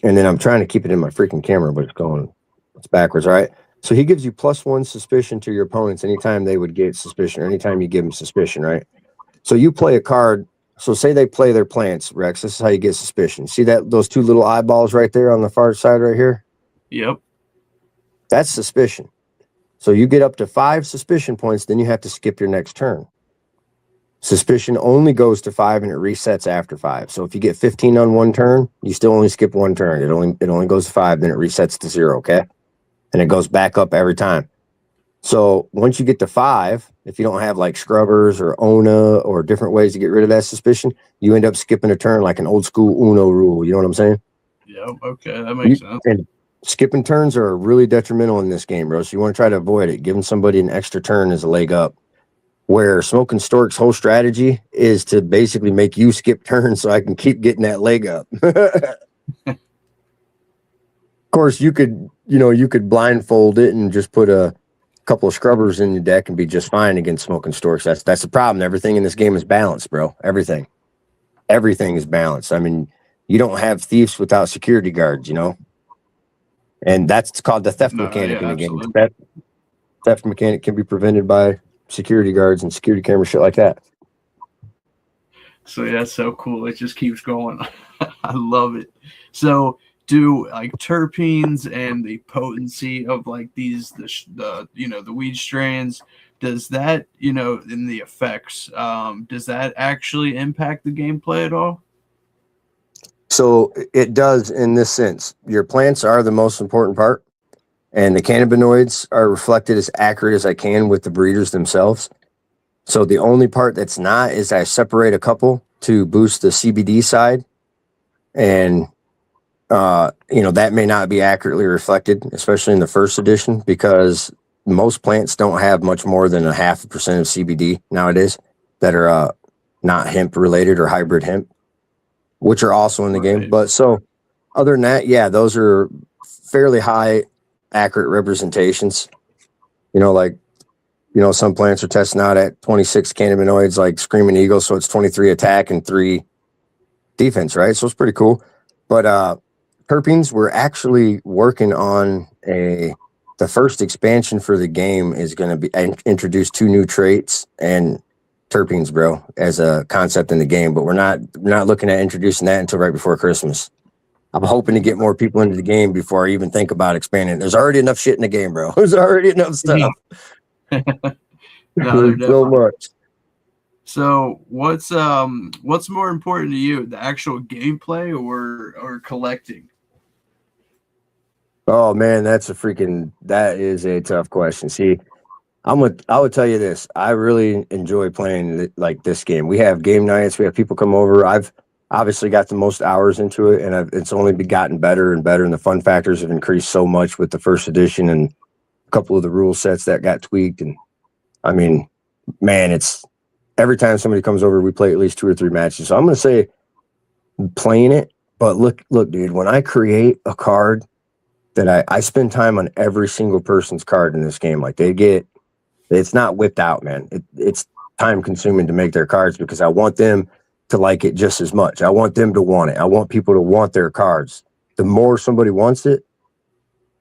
And then I'm trying to keep it in my freaking camera, but it's backwards, all right? So he gives you +1 suspicion to your opponents anytime they would get suspicion, or anytime you give them suspicion, right? So you play a card. So say they play their plants, Rex. This is how you get suspicion. See those 2 little eyeballs right there on the far side right here? Yep. That's suspicion. So you get up to 5 suspicion points, then you have to skip your next turn. Suspicion only goes to 5 and it resets after 5. So if you get 15 on one turn, you still only skip 1 turn. It only goes to 5, then it resets to 0, okay? And it goes back up every time. So once you get to 5, if you don't have like scrubbers or ONA or different ways to get rid of that suspicion, you end up skipping a turn like an old school UNO rule. You know what I'm saying? Yep. Okay, that makes sense. And skipping turns are really detrimental in this game, bro. So you want to try to avoid it. Giving somebody an extra turn is a leg up. Where Smoking Stork's whole strategy is to basically make you skip turns so I can keep getting that leg up. Of course, you could blindfold it and just put a couple of scrubbers in your deck and be just fine against Smoking Storks. That's the problem. Everything in this game is balanced, bro. Everything is balanced. I mean, you don't have thieves without security guards, and that's called the theft mechanic in the game. Theft mechanic can be prevented by security guards and security camera shit like that. So yeah, that's so cool. It just keeps going. I love it. So do like terpenes and the potency of like the weed strains, does that, in the effects, does that actually impact the gameplay at all? So it does in this sense. Your plants are the most important part, and the cannabinoids are reflected as accurate as I can with the breeders themselves. So the only part that's not is I separate a couple to boost the CBD side. And, that may not be accurately reflected, especially in the first edition, because most plants don't have much more than 0.5% of CBD nowadays that are not hemp related or hybrid hemp, which are also in the game. But so other than that, yeah, those are fairly high accurate representations. Some plants are testing out at 26 cannabinoids like Screaming Eagle, so it's 23 attack and 3 defense, right? So it's pretty cool. But terpenes, we're actually working on the first expansion for the game is going to be introduce 2 new traits and terpenes, bro, as a concept in the game, but we're not looking at introducing that until right before Christmas. I'm hoping to get more people into the game before I even think about expanding. There's already enough shit in the game, bro. There's already enough stuff. No, There's so much. So what's more important to you, the actual gameplay or collecting? Oh man, that is a tough question. See, I would tell you this. I really enjoy playing like this game. We have game nights. We have people come over. I've obviously got the most hours into it, and it's only gotten better and better. And the fun factors have increased so much with the first edition and a couple of the rule sets that got tweaked. And I mean, man, it's every time somebody comes over, we play at least 2 or 3 matches. So I'm going to say playing it. But look, dude, when I create a card that I spend time on every single person's card in this game, like it's not whipped out, man. It's time consuming to make their cards because I want them to like it just as much. I want them to want it. I want people to want their cards. The more somebody wants it,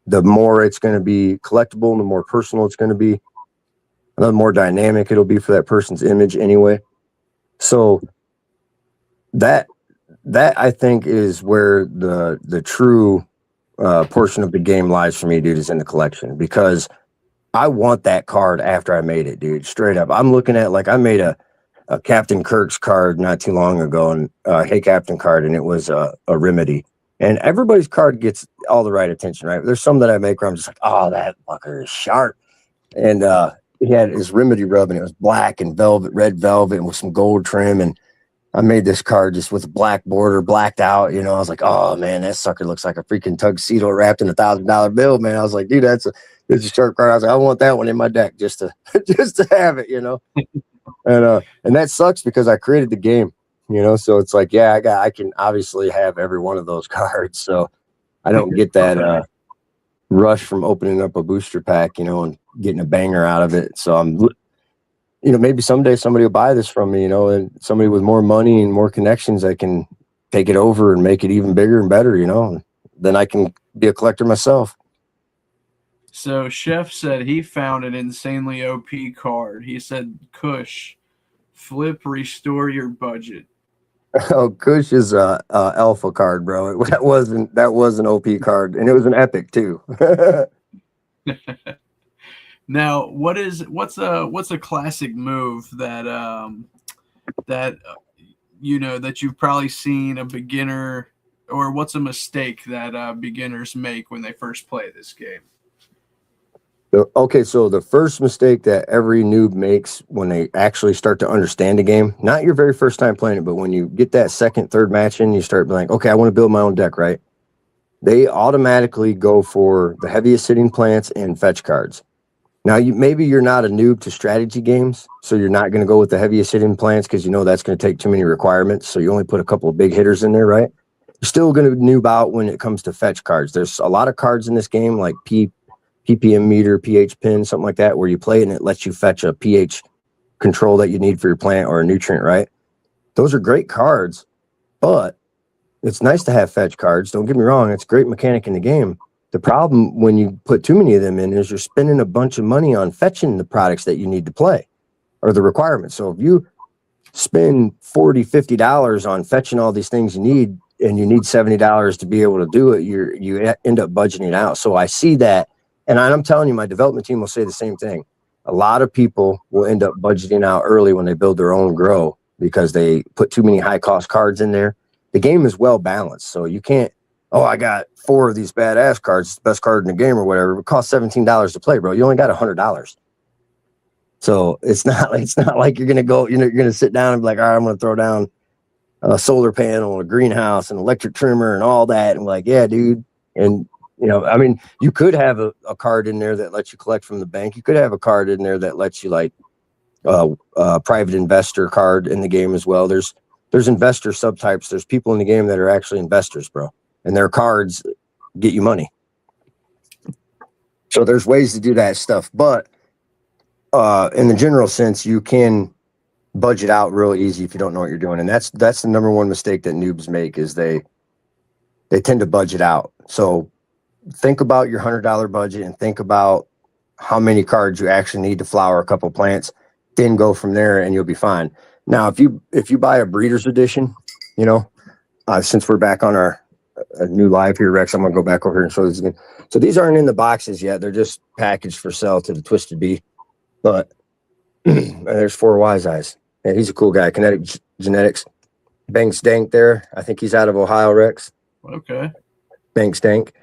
the more it's going to be collectible and the more personal it's going to be. And the more dynamic it'll be for that person's image anyway. So that I think is where the true portion of the game lies for me, dude, is in the collection because I want that card after I made it, dude. Straight up. I'm looking at like I made a Captain Kirk's card not too long ago, and Hey Captain card, and it was a remedy. And everybody's card gets all the right attention, right? There's some that I make where I'm just like, oh, that fucker is sharp. And he had his remedy rub, and it was black and red velvet, and with some gold trim. And I made this card just with a black border, blacked out. You know, I was like, oh man, that sucker looks like a freaking tuxedo wrapped in $1,000 bill, man. I was like, dude, it's a sharp card. I was like, I want that one in my deck just to just to have it, you know. And that sucks because I created the game, you know. So it's like, yeah, I can obviously have every one of those cards. So I don't get that rush from opening up a booster pack, you know, and getting a banger out of it. So you know, maybe someday somebody will buy this from me, you know, and somebody with more money and more connections that can take it over and make it even bigger and better, you know, and then I can be a collector myself. So Chef said he found an insanely OP card. He said, Kush, flip, restore your budget. Oh, Kush is a alpha card, bro. That was an OP card, and it was an epic too. Now, what's a classic move that that you know that you've probably seen a beginner, or what's a mistake that beginners make when they first play this game? Okay, so the first mistake that every noob makes when they actually start to understand the game, not your very first time playing it, but when you get that second, third match in, you start being like, okay, I want to build my own deck, right? They automatically go for the heaviest hitting plants and fetch cards. Now, maybe you're not a noob to strategy games, so you're not going to go with the heaviest hitting plants because you know that's going to take too many requirements. So you only put a couple of big hitters in there, right? You're still going to noob out when it comes to fetch cards. There's a lot of cards in this game like ppm meter, pH pin, something like that, where you play and it lets you fetch a pH control that you need for your plant or a nutrient, right? Those are great cards, but it's nice to have fetch cards. Don't get me wrong. It's a great mechanic in the game. The problem when you put too many of them in is you're spending a bunch of money on fetching the products that you need to play or the requirements. So if you spend $40, $50 on fetching all these things you need and you need $70 to be able to do it, you end up budgeting out. So I see that. And I'm telling you, my development team will say the same thing. A lot of people will end up budgeting out early when they build their own grow because they put too many high cost cards in there. The game is well balanced. So you can't, oh, I got 4 of these badass cards, it's the best card in the game or whatever. It costs $17 to play, bro. You only got $100. So it's not like you're gonna go, you know, you're gonna sit down and be like, all right, I'm gonna throw down a solar panel, a greenhouse, an electric trimmer, and all that. And like, yeah, dude. And you know, I mean, you could have a card in there that lets you collect from the bank. You could have a card in there that lets you like private investor card in the game as well. There's investor subtypes. There's people in the game that are actually investors, bro, and their cards get you money. So there's ways to do that stuff, but in the general sense, you can budget out real easy if you don't know what you're doing, and that's the number one mistake that noobs make is they tend to budget out. So think about your $100 budget and think about how many cards you actually need to flower a couple plants, then go from there and you'll be fine. Now, if you buy a breeder's edition, you know, since we're back on our new live here, Rex, I'm going to go back over here and show this again. So these aren't in the boxes yet. They're just packaged for sale to the Twisted Bee. But there's 4 Wise Eyes. Yeah, he's a cool guy. Kinetic Genetics. Bank Stank there. I think he's out of Ohio, Rex. Okay. Bank Stank.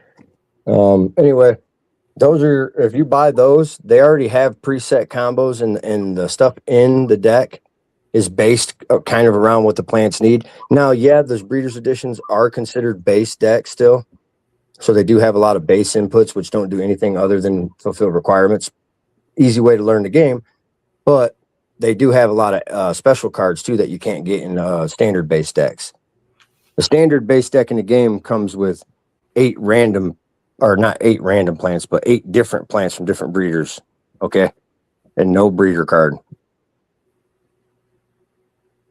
Anyway, those are, if you buy those, they already have preset combos, and the stuff in the deck is based kind of around what the plants need. Now, yeah, those breeders editions are considered base decks still. So they do have a lot of base inputs, which don't do anything other than fulfill requirements. Easy way to learn the game. But they do have a lot of special cards too that you can't get in standard base decks. The standard base deck in the game comes with 8 random, or not 8 random plants, but 8 different plants from different breeders. Okay. And no breeder card.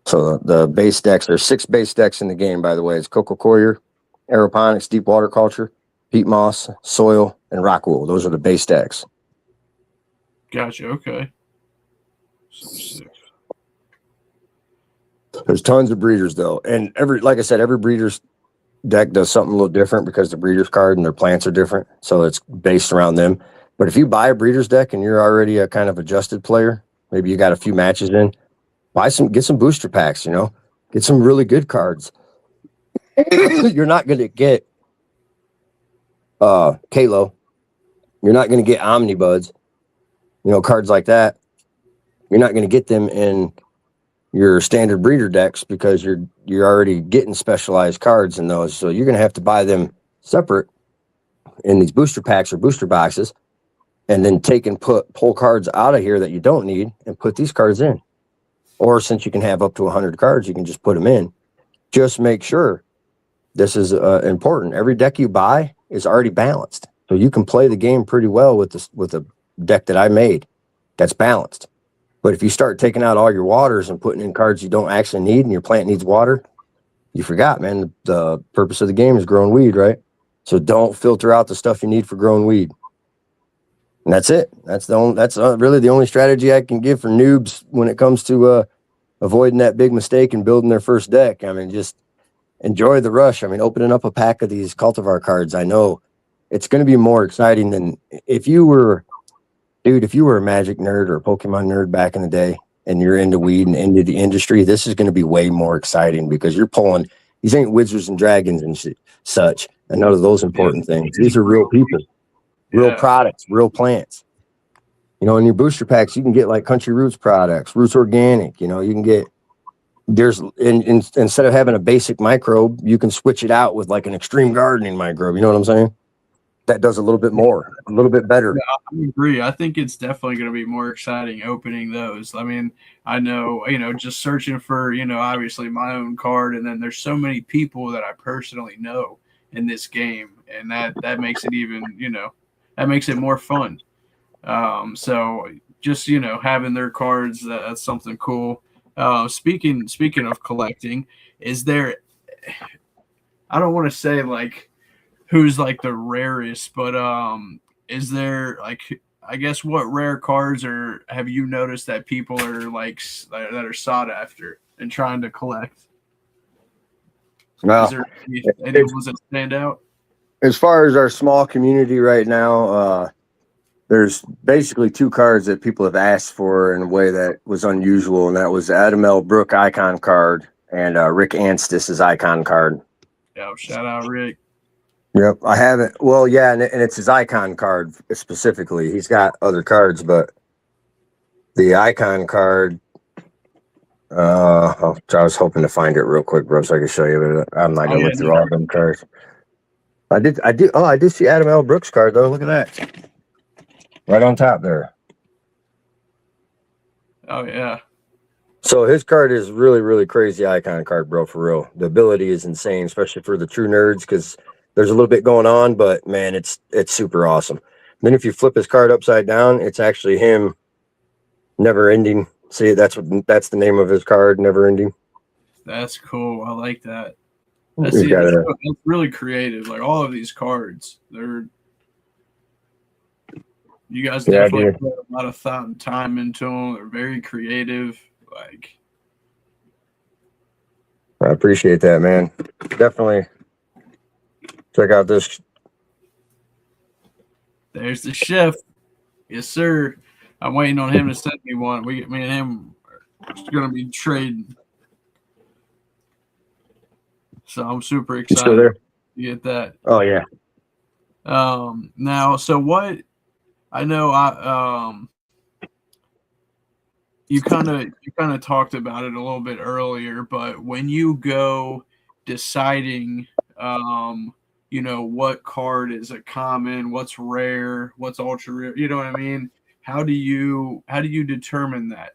So the base decks, there's 6 base decks in the game, by the way. It's Coco Coir, Aeroponics, Deep Water Culture, Peat Moss, Soil, and Rock Wool. Those are the base decks. Gotcha. Okay. So 6. There's tons of breeders though, and like I said, every breeder's deck does something a little different because the breeder's card and their plants are different, so it's based around them. But if you buy a breeder's deck and you're already a kind of adjusted player, maybe you got a few matches in, get some booster packs. Get some really good cards. You're not going to get Kalo. You're not going to get Omnibuds. Cards like that. You're not going to get them in your standard breeder decks because you're already getting specialized cards in those. So you're going to have to buy them separate in these booster packs or booster boxes, and then pull cards out of here that you don't need and put these cards in. Or since you can have up to 100 cards, you can just put them in. Just make sure this is important. Every deck you buy is already balanced. So you can play the game pretty well with a deck that I made that's balanced. But if you start taking out all your waters and putting in cards you don't actually need and your plant needs water, you forgot, man. The purpose of the game is growing weed, right? So don't filter out the stuff you need for growing weed. And that's it. That's really the only strategy I can give for noobs when it comes to avoiding that big mistake and building their first deck. I mean, just enjoy the rush. I mean, opening up a pack of these Cultivar cards, I know it's going to be more exciting than if you were a Magic nerd or a Pokemon nerd back in the day and you're into weed and into the industry, this is going to be way more exciting because you're pulling, these ain't wizards and dragons and such, and none of those important things. These are real people, real products, real plants. In your booster packs, you can get like Country Roots products, Roots Organic. You can get, instead of having a basic microbe, you can switch it out with like an extreme gardening microbe. You know what I'm saying? That does a little bit more, a little bit better. Yeah, I agree. I think it's definitely going to be more exciting opening those. I mean, I know, just searching for, obviously my own card, and then there's so many people that I personally know in this game, and that makes it even, that makes it more fun. So just, having their cards, that's something cool. Speaking of collecting, is there, I don't want to say like who's like the rarest, but is there like, I guess, what rare cards have you noticed that people are like that are sought after and trying to collect? Well, is there any ones that stand out? As far as our small community right now, there's basically 2 cards that people have asked for in a way that was unusual, and that was Adam L. Brook icon card and Rick Anstis' icon card. Yeah, shout out Rick. Yep, I haven't. Well, yeah, and it's his icon card specifically. He's got other cards, but the icon card, I was hoping to find it real quick, bro, so I can show you. But I'm not gonna look through all of them cards. I did see Adam L. Brooks' card though. Look at that, right on top there. Oh yeah. So his card is really, really crazy icon card, bro, for real. The ability is insane, especially for the true nerds, because there's a little bit going on, but man, it's super awesome. Then if you flip his card upside down, it's actually him, never ending. See, that's the name of his card, never ending. That's cool. I like that. That's really creative. Like all of these cards, you guys definitely put a lot of thought and time into them. They're very creative. Like, I appreciate that, man. Definitely check out this. There's the chef. Yes, sir. I'm waiting on him to send me one. Me and him It's gonna be trading. So I'm super You still excited there? to get that. Oh yeah. Now, so what? I know you kind of talked about it a little bit earlier, but when you go deciding, what card is a common, what's rare, what's ultra rare, you know what I mean? How do you determine that?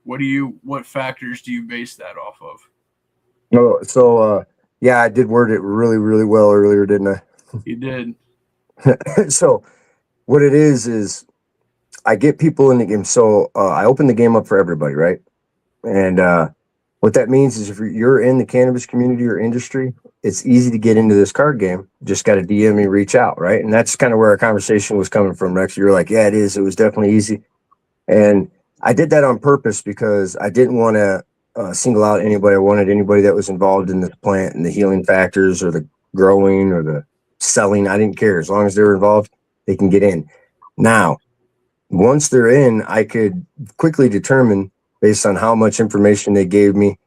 What factors do you base that off of? No, so yeah, I did word it really, really well earlier, didn't You did. I? So what it is I get people in the game. So I open the game up for everybody, right? And what that means is if you're in the cannabis community or industry, it's easy to get into this card game. Just got to DM me, reach out, right? And that's kind of where our conversation was coming from, Rex. You're like, yeah, it is. It was definitely easy. And I did that on purpose because I didn't want to single out anybody. I wanted anybody that was involved in the plant and the healing factors or the growing or the selling. I didn't care. As long as they're involved, they can get in. Now, once they're in, I could quickly determine based on how much information they gave me,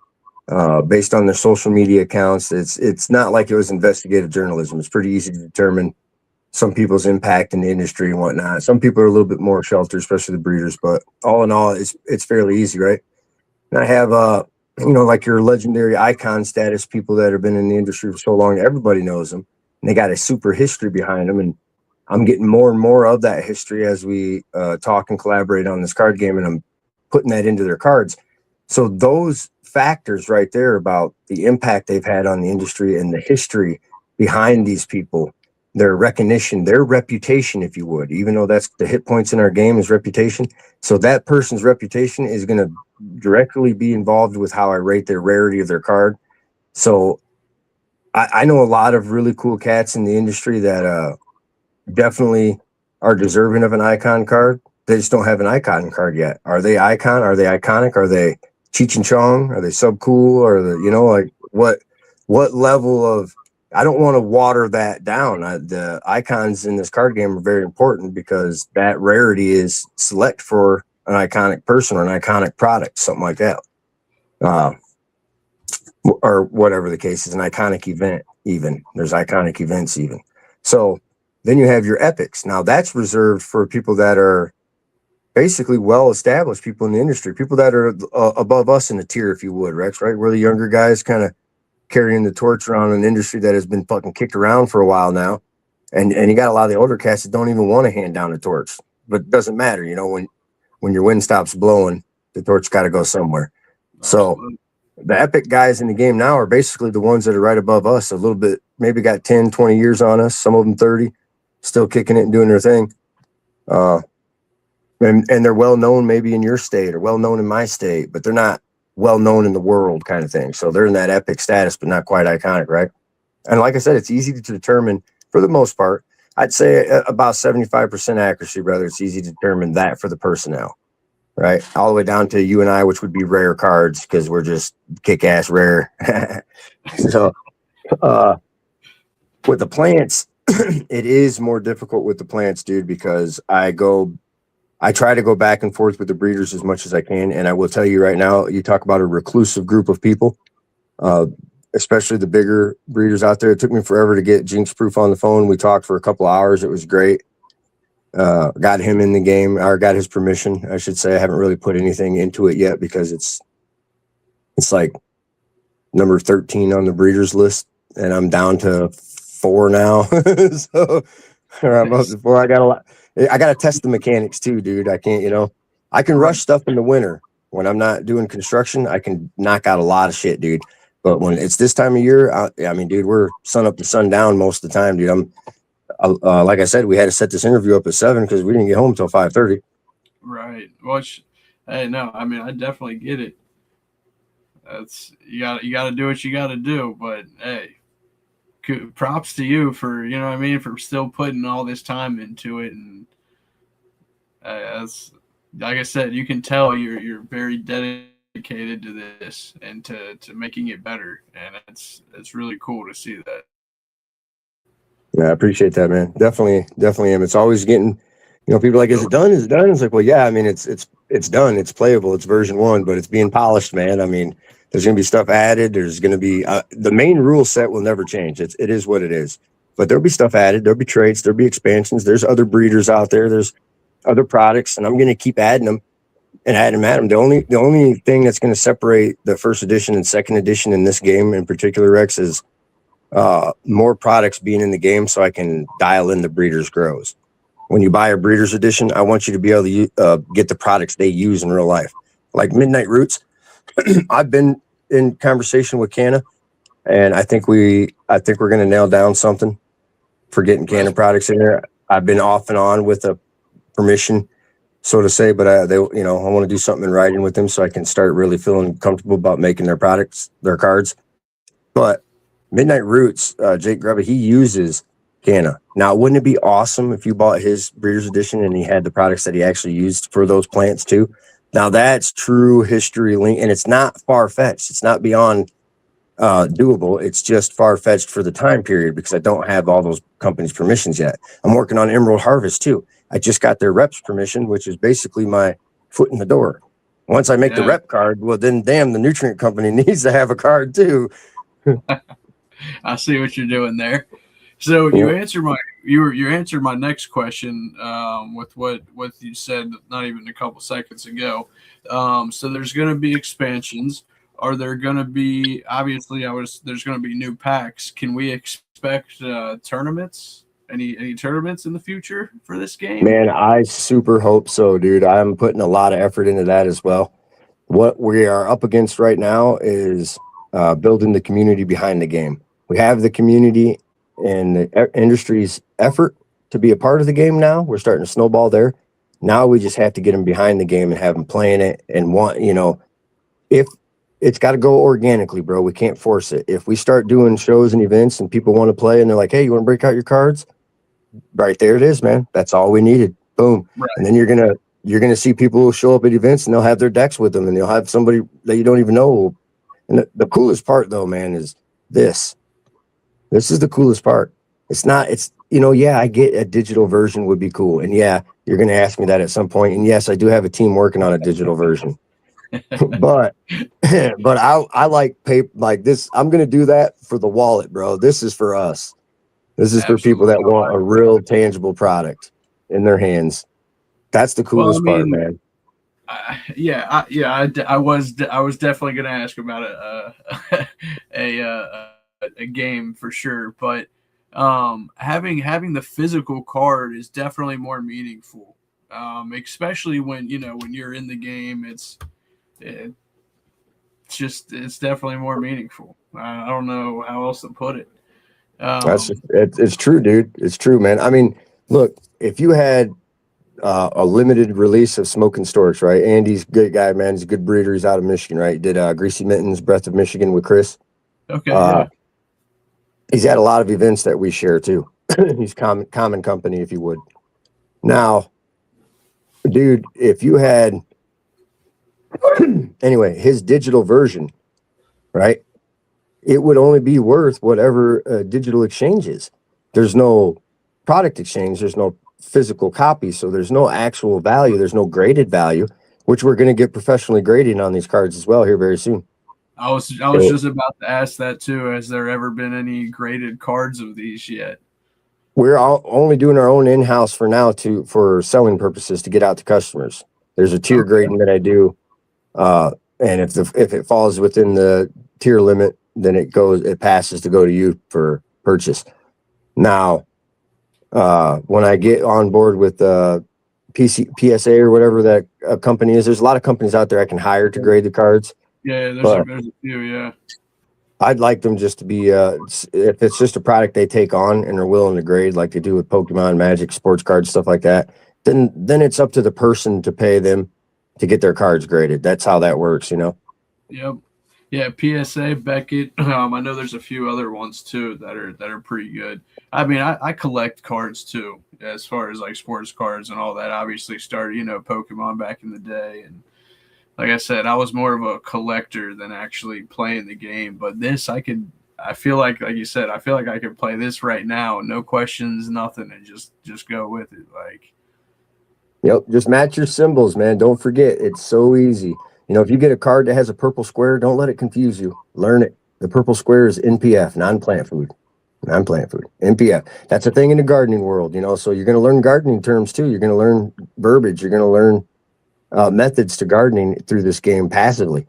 based on their social media accounts. It's not like it was investigative journalism. It's pretty easy to determine some people's impact in the industry and whatnot. Some people are a little bit more sheltered, especially the breeders, but all in all, it's fairly easy, right? And I have like your legendary icon status people that have been in the industry for so long, everybody knows them, and they got a super history behind them. And I'm getting more and more of that history as we talk and collaborate on this card game, and I'm putting that into their cards. So those factors right there about the impact they've had on the industry and the history behind these people, their recognition, their reputation, if you would, even though that's the hit points in our game is reputation. So that person's reputation is going to directly be involved with how I rate their rarity of their card. So I know a lot of really cool cats in the industry that definitely are deserving of an icon card. They just don't have an icon card yet. Are they icon? Are they iconic? Are they Cheech and Chong? Are they sub cool? Or like what level of? I don't want to water that down. The icons in this card game are very important because that rarity is select for an iconic person or an iconic product, something like that, or whatever the case is, an iconic event. Even there's iconic events even. So then you have your epics. Now that's reserved for people that are basically well-established people in the industry, people that are above us in the tier, if you would, Rex, right? We're the younger guys kind of carrying the torch around an industry that has been fucking kicked around for a while now. And you got a lot of the older cats that don't even want to hand down the torch, but it doesn't matter. When your wind stops blowing, the torch got to go somewhere. So the epic guys in the game now are basically the ones that are right above us a little bit, maybe got 10, 20 years on us, some of them 30, still kicking it and doing their thing. And they're well known maybe in your state or well known in my state, but they're not well known in the world kind of thing. So they're in that epic status, but not quite iconic, right? And like I said, it's easy to determine for the most part. I'd say about 75% accuracy, brother. It's easy to determine that for the personnel, right? All the way down to you and I, which would be rare cards because we're just kick-ass rare. So with the plants, it is more difficult with the plants, dude, because I try to go back and forth with the breeders as much as I can. And I will tell you right now, you talk about a reclusive group of people, especially the bigger breeders out there. It took me forever to get Jinx Proof on the phone. We talked for a couple of hours. It was great. Got him in the game, or got his permission, I should say. I haven't really put anything into it yet because it's like number 13 on the breeders list, and I'm down to 4 now. So I'm up to 4. I got to test the mechanics too, dude. I can't, I can rush stuff in the winter when I'm not doing construction. I can knock out a lot of shit, dude. But when it's this time of year, I mean, dude, we're sun up to sundown most of the time, dude. Like I said, we had to set this interview up at 7 because we didn't get home until 5:30. Right. Hey, no, I mean, I definitely get it. That's you got to do what you got to do. But hey, props to you for what I mean, for still putting all this time into it. And as like I said, you can tell you're very dedicated to this and to making it better. And it's really cool to see that. Yeah, I appreciate that, man. Definitely am. It's always getting, people are like, is it done? Is it done? It's like, well, yeah. I mean, it's it's done. It's playable. It's version 1, but it's being polished, man. I mean, there's going to be stuff added. There's going to be the main rule set will never change. It is what it is. But there'll be stuff added. There'll be traits. There'll be expansions. There's other breeders out there. There's other products, and I'm going to keep adding them and adding them at them. The only thing that's going to separate the first edition and second edition in this game in particular, Rex, is more products being in the game, so I can dial in the breeders' grows. When you buy a breeders edition, I want you to be able to get the products they use in real life, like Midnight Roots. I've been in conversation with Canna, and I think we're going to nail down something for getting Canna products in there. I've been off and on with a permission, so to say, but I want to do something in writing with them so I can start really feeling comfortable about making their products, their cards. But Midnight Roots, Jake Grubba, he uses Canna. Now, wouldn't it be awesome if you bought his breeders edition and he had the products that he actually used for those plants too? Now that's true history link, and it's not far-fetched. It's not beyond doable. It's just far-fetched for the time period because I don't have all those companies' permissions yet. I'm working on Emerald Harvest too. I just got their reps permission, which is basically my foot in the door. Once I make the rep card, well, then damn, the nutrient company needs to have a card too. I see what you're doing there. So you answered my next question with what you said not even a couple seconds ago. So there's going to be expansions. Are there going to be there's going to be new packs? Can we expect tournaments? Any tournaments in the future for this game? Man, I super hope so, dude. I'm putting a lot of effort into that as well. What we are up against right now is building the community behind the game. We have the community and the industry's effort to be a part of the game now. We're starting to snowball there. Now we just have to get them behind the game and have them playing it and if it's got to go organically, bro. We can't force it. If we start doing shows and events and people want to play and they're like, hey, you want to break out your cards? Right there it is, man. That's all we needed. Boom. Right. And then you're gonna see people who show up at events and they'll have their decks with them and they'll have somebody that you don't even know. And the coolest part though, man, is this. This is the coolest part. I get a digital version would be cool. And yeah, you're going to ask me that at some point. And yes, I do have a team working on a digital version. but I like paper like this. I'm going to do that for the wallet, bro. This is for us. This is for people that want a real tangible product in their hands. That's the coolest part, man. I was definitely going to ask about a game for sure, but having the physical card is definitely more meaningful, especially when you're in the game. It's definitely more meaningful. I don't know how else to put it. It's true, dude. It's true, man. I mean, look, if you had a limited release of Smoke and Storage, right? Andy's a good guy, man. He's a good breeder. He's out of Michigan, right? He did Greasy Mittens, Breath of Michigan with Chris. Okay. He's had a lot of events that we share too. He's common company, if you would. Now, dude, if you had anyway, his digital version, right? It would only be worth whatever digital exchange is. There's no product exchange. There's no physical copy. So there's no actual value. There's no graded value, which we're going to get professionally grading on these cards as well here very soon. I was just about to ask that too. Has there ever been any graded cards of these yet? We're only doing our own in-house for now for selling purposes to get out to customers. There's a tier grading that I do. And if it falls within the tier limit, then it passes to go to you for purchase. Now, when I get on board with PSA or whatever that company is, there's a lot of companies out there I can hire to grade the cards. Yeah, there's a few, yeah. I'd like them just to be, if it's just a product they take on and are willing to grade like they do with Pokemon, Magic, sports cards, stuff like that, then it's up to the person to pay them to get their cards graded. That's how that works, Yep. Yeah, PSA, Beckett. I know there's a few other ones too that are pretty good. I mean, I collect cards too, as far as like sports cards and all that. Obviously started, Pokemon back in the day, and like I said, I was more of a collector than actually playing the game. But this, I feel like you said, I feel like I could play this right now, no questions, nothing, and just go with it. Like, Yep, just match your symbols, man. Don't forget, it's so easy. You know, if you get a card that has a purple square, don't let it confuse you. Learn it. The purple square is NPF, non-plant food. Non-plant food. NPF. That's a thing in the gardening world, you know. So you're going to learn gardening terms too. You're going to learn verbiage. You're going to learn methods to gardening through this game passively.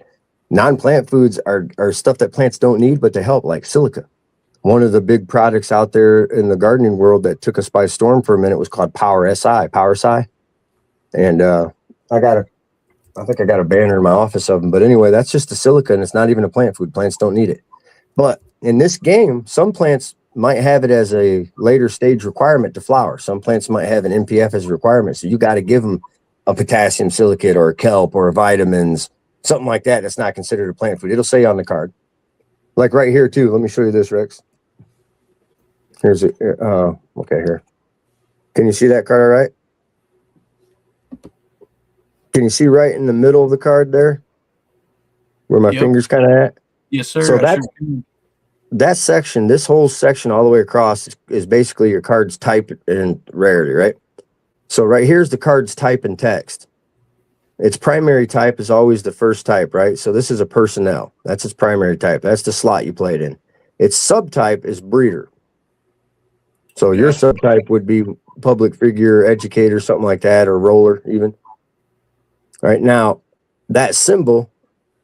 Non-plant foods are stuff that plants don't need, but they help, like silica. One of the big products out there in the gardening world that took us by storm for a minute was called Power SI. And I think I got a banner in my office of them. But anyway, that's just the silica, and it's not even a plant food. Plants don't need it. But in this game, some plants might have it as a later stage requirement to flower. Some plants might have an NPF as a requirement. So you got to give them a potassium silicate or a kelp or a vitamins, something like that. That's not considered a plant food. It'll say on the card. Like right here, too. Let me show you this, Rex. Here's it. Okay, here. Can you see that card all right? Can you see right in the middle of the card there? Where my finger's kind of at? Yes, sir. So that section, this whole section all the way across is basically your card's type and rarity, right? So right here's the card's type and text. Its primary type is always the first type, right? So this is a personnel. That's its primary type. That's the slot you played in. Its subtype is breeder. So your subtype would be public figure, educator, something like that, or roller even. Right now, that symbol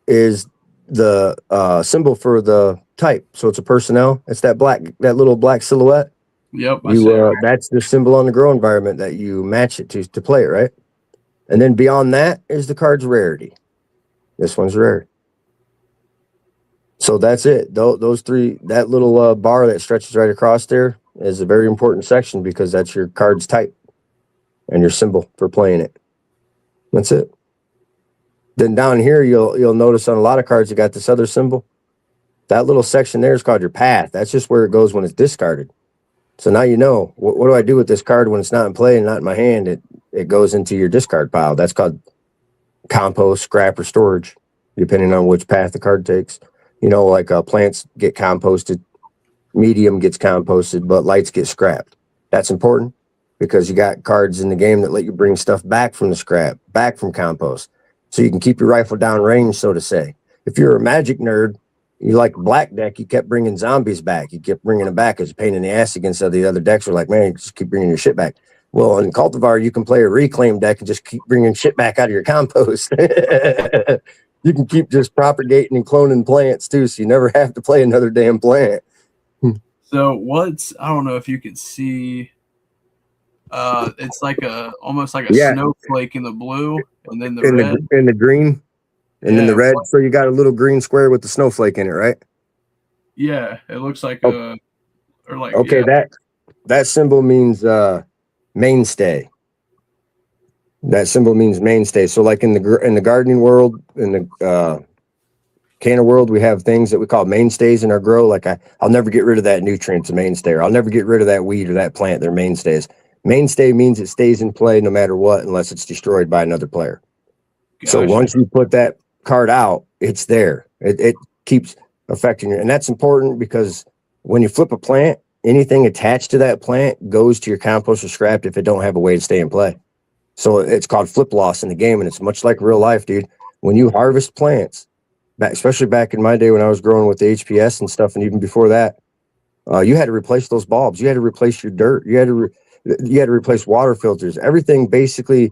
is the symbol for the type. So it's a personnel. It's that little black silhouette. Yep. That's the symbol on the grow environment that you match it to play it, right? And then beyond that is the card's rarity. This one's rare. So that's it. Those three, that little bar that stretches right across there is a very important section because that's your card's type and your symbol for playing it. That's it. Then down here, you'll notice on a lot of cards, you got this other symbol. That little section there is called your path. That's just where it goes when it's discarded. So now you know, what do I do with this card when it's not in play and not in my hand? It goes into your discard pile. That's called compost, scrap, or storage, depending on which path the card takes. You know, like plants get composted, medium gets composted, but lights get scrapped. That's important because you got cards in the game that let you bring stuff back from the scrap, back from compost. So you can keep your rifle down range, so to say. If you're a magic nerd, you like black deck, you kept bringing zombies back. You kept bringing them back as a pain in the ass against the other decks. Are like, man, you just keep bringing your shit back. Well, in Cultivar, you can play a reclaim deck and just keep bringing shit back out of your compost. You can keep just propagating and cloning plants, too, so you never have to play another damn plant. So I don't know if you can see, it's like almost like a snowflake in the blue, and then the red. In the green, and then the red. So you got a little green square with the snowflake in it, right? Yeah, it looks like that symbol means mainstay. That symbol means mainstay. So like in the gardening world, in the canna world, we have things that we call mainstays in our grow. Like I'll never get rid of that nutrient, it's a mainstay, or I'll never get rid of that weed or that plant. They're mainstays. Mainstay means it stays in play no matter what, unless it's destroyed by another player. Gotcha. So once you put that card out, it's there. It keeps affecting you. And that's important because when you flip a plant, anything attached to that plant goes to your compost or scrapped if it don't have a way to stay in play. So it's called flip loss in the game, and it's much like real life, dude. When you harvest plants, especially back in my day when I was growing with the HPS and stuff, and even before that, you had to replace those bulbs. You had to replace your dirt. You had to replace water filters. Everything basically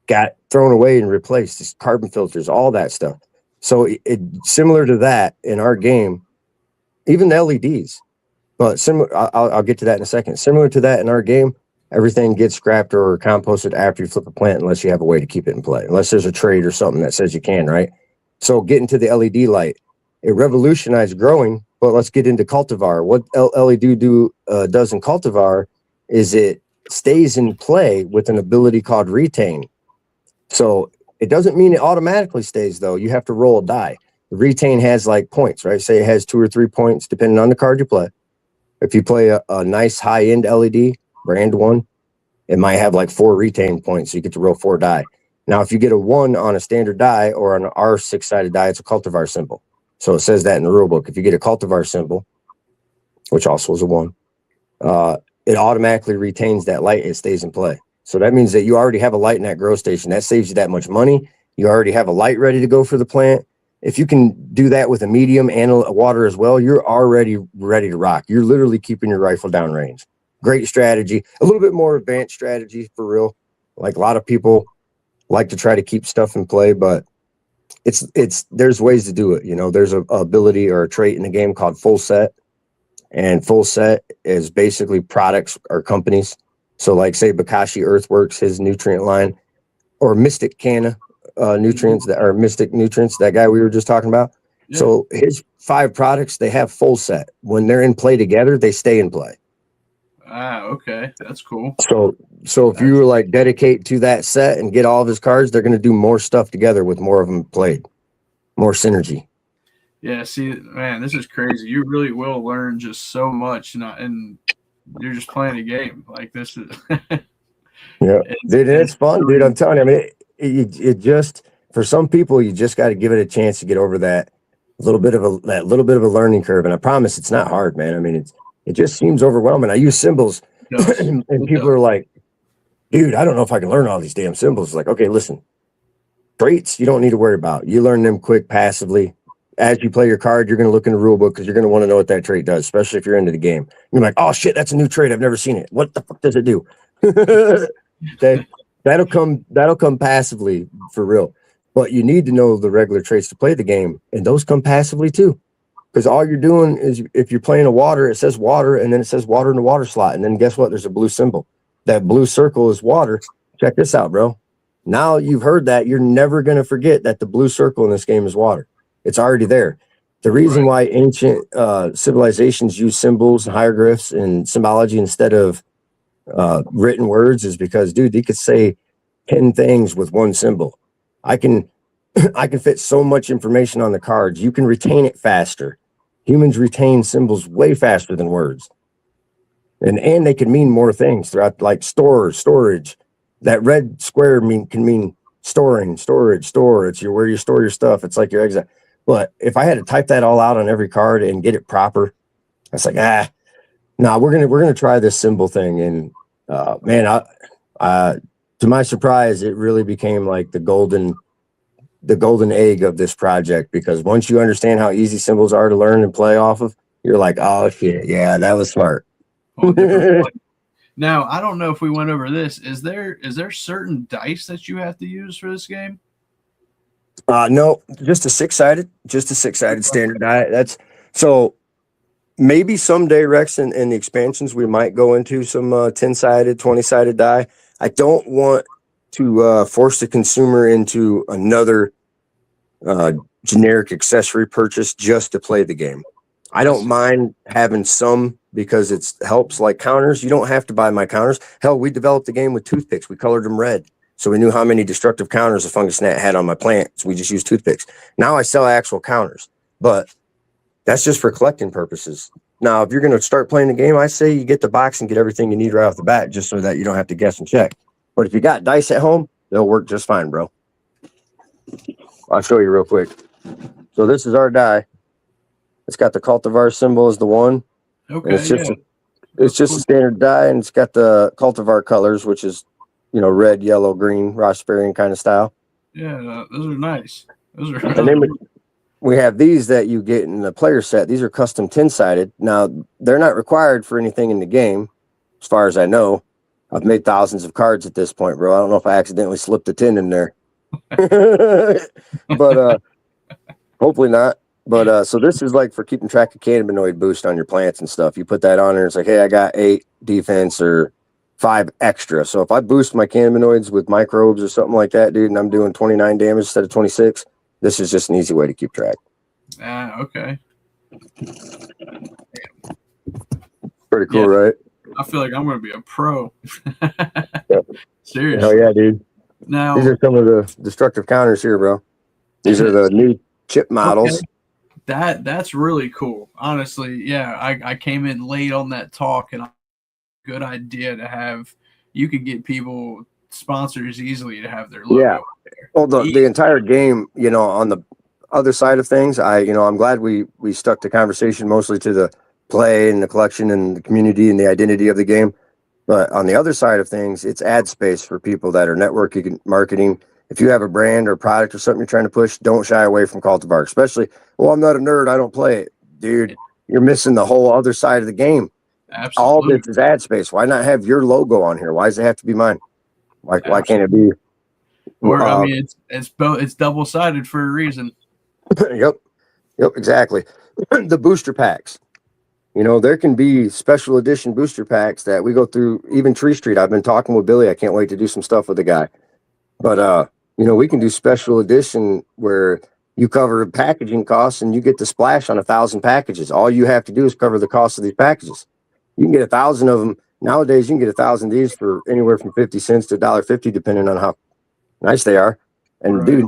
got thrown away and replaced. Just carbon filters, all that stuff. So it similar to that in our game, even the LEDs. But similar, I'll get to that in a second. Similar to that in our game, everything gets scrapped or composted after you flip a plant, unless you have a way to keep it in play. Unless there's a trade or something that says you can, right? So getting to the LED light, it revolutionized growing. But let's get into Cultivar. What LED does in Cultivar is it stays in play with an ability called retain. So it doesn't mean it automatically stays, though. You have to roll a die. The retain has like points, right? Say it has 2 or 3 points, depending on the card you play. If you play a nice high-end LED, brand one, it might have like 4 retain points. So you get to roll 4 die. Now, if you get a 1 on a standard die or on an R 6-sided die, it's a Cultivar symbol. So it says that in the rule book. If you get a Cultivar symbol, which also is a 1, it automatically retains that light. It stays in play. So that means that you already have a light in that grow station. That saves you that much money. You already have a light ready to go for the plant. If you can do that with a medium and a water as well, you're already ready to rock. You're literally keeping your rifle downrange. Great strategy. A little bit more advanced strategy for real. Like a lot of people like to try to keep stuff in play, but there's ways to do it. You know, there's a ability or a trait in the game called full set, and full set is basically products or companies. So like say Bakashi Earthworks, his nutrient line, or Mystic Canna nutrients that are Mystic Nutrients, that guy we were just talking about. Yeah. So his 5 products, they have full set. When they're in play together, they stay in play. Ah, okay. That's cool. So if you like dedicate to that set and get all of his cards, they're going to do more stuff together with more of them played, more synergy. Yeah, see, man, this is crazy. You really will learn just so much, and you're just playing a game. Like this is Yeah, dude, it's fun, dude. I'm telling you. I mean, it just, for some people, you just got to give it a chance to get over that little bit of a learning curve. And I promise, it's not hard, man. I mean, it just seems overwhelming. I use symbols, and people are like, "Dude, I don't know if I can learn all these damn symbols." It's like, okay, listen, traits you don't need to worry about. You learn them quick, passively. As you play your card, you're going to look in the rule book because you're going to want to know what that trait does, especially if you're into the game. You're like, "Oh shit, that's a new trait. I've never seen it. What the fuck does it do?" That'll come passively for real. But you need to know the regular traits to play the game, and those come passively too. Because all you're doing is, if you're playing a water, it says water, and then it says water in the water slot, and then guess what? There's a blue symbol. That blue circle is water. Check this out, bro. Now you've heard that, you're never going to forget that the blue circle in this game is water. It's already there. The reason why ancient civilizations use symbols and hieroglyphs and symbology instead of written words is because, dude, they could say 10 things with one symbol. I can fit so much information on the cards. You can retain it faster. Humans retain symbols way faster than words. And they can mean more things throughout, like storage. That red square can mean storing, storage, store. It's where you store your stuff. It's like your exit. But if I had to type that all out on every card and get it proper, I was like, we're gonna try this symbol thing. And man, to my surprise, it really became like the golden egg of this project, because once you understand how easy symbols are to learn and play off of, you're like, oh shit, yeah, that was smart. Now, I don't know if we went over this. Is there certain dice that you have to use for this game? No, just a 6-sided standard die. That's so maybe someday, Rex, in the expansions, we might go into some 10-sided, 20-sided die. I don't want to force the consumer into another generic accessory purchase just to play the game. I don't mind having some because it helps, like counters. You don't have to buy my counters. Hell, we developed the game with toothpicks. We colored them red, so we knew how many destructive counters a fungus gnat had on my plants. We just used toothpicks. Now I sell actual counters, but that's just for collecting purposes. Now, if you're going to start playing the game, I say you get the box and get everything you need right off the bat, just so that you don't have to guess and check. But if you got dice at home, they'll work just fine, bro. I'll show you real quick. So this is our die. It's got the Cultivar symbol as the 1. Okay, it's just a standard die, and it's got the Cultivar colors, which is, red, yellow, green, raspberry kind of style. Yeah, those are nice. And then we have these that you get in the player set. These are custom 10-sided. Now, they're not required for anything in the game, as far as I know. I've made thousands of cards at this point, bro. I don't know if I accidentally slipped a 10 in there. But hopefully not. But so this is like for keeping track of cannabinoid boost on your plants and stuff. You put that on there, it's like, hey, I got 8 defense or 5 extra. So if I boost my cannabinoids with microbes or something like that, dude, and I'm doing 29 damage instead of 26, this is just an easy way to keep track. Okay. Pretty cool, right? I feel like I'm going to be a pro. Yep. Seriously. Hell yeah, dude. Now, these are some of the destructive counters here, bro. These are the new chip models. Okay. That's really cool. Honestly, yeah, I came in late on that talk, and good idea to have. You could get people sponsors easily to have their logo. Yeah. Well, the entire game, on the other side of things, I'm glad we stuck the conversation mostly to the play and the collection and the community and the identity of the game. But on the other side of things, it's ad space for people that are networking marketing. If you have a brand or product or something you're trying to push, don't shy away from Cultivar. Especially, well, I'm not a nerd, I don't play it. Dude, you're missing the whole other side of the game. All Absolutely. this is ad space. Why not have your logo on here? Why does it have to be mine? Why can't it be? Or I mean, it's double sided for a reason. Yep, exactly. The booster packs. You know, there can be special edition booster packs that we go through. Even Tree Street, I've been talking with Billy. I can't wait to do some stuff with the guy. But you know, we can do special edition where you cover packaging costs and you get the splash on 1,000 packages. All you have to do is cover the cost of these packages. You can get 1,000 of them. Nowadays, you can get 1,000 of these for anywhere from 50 cents to $1.50, depending on how nice they are. And dude,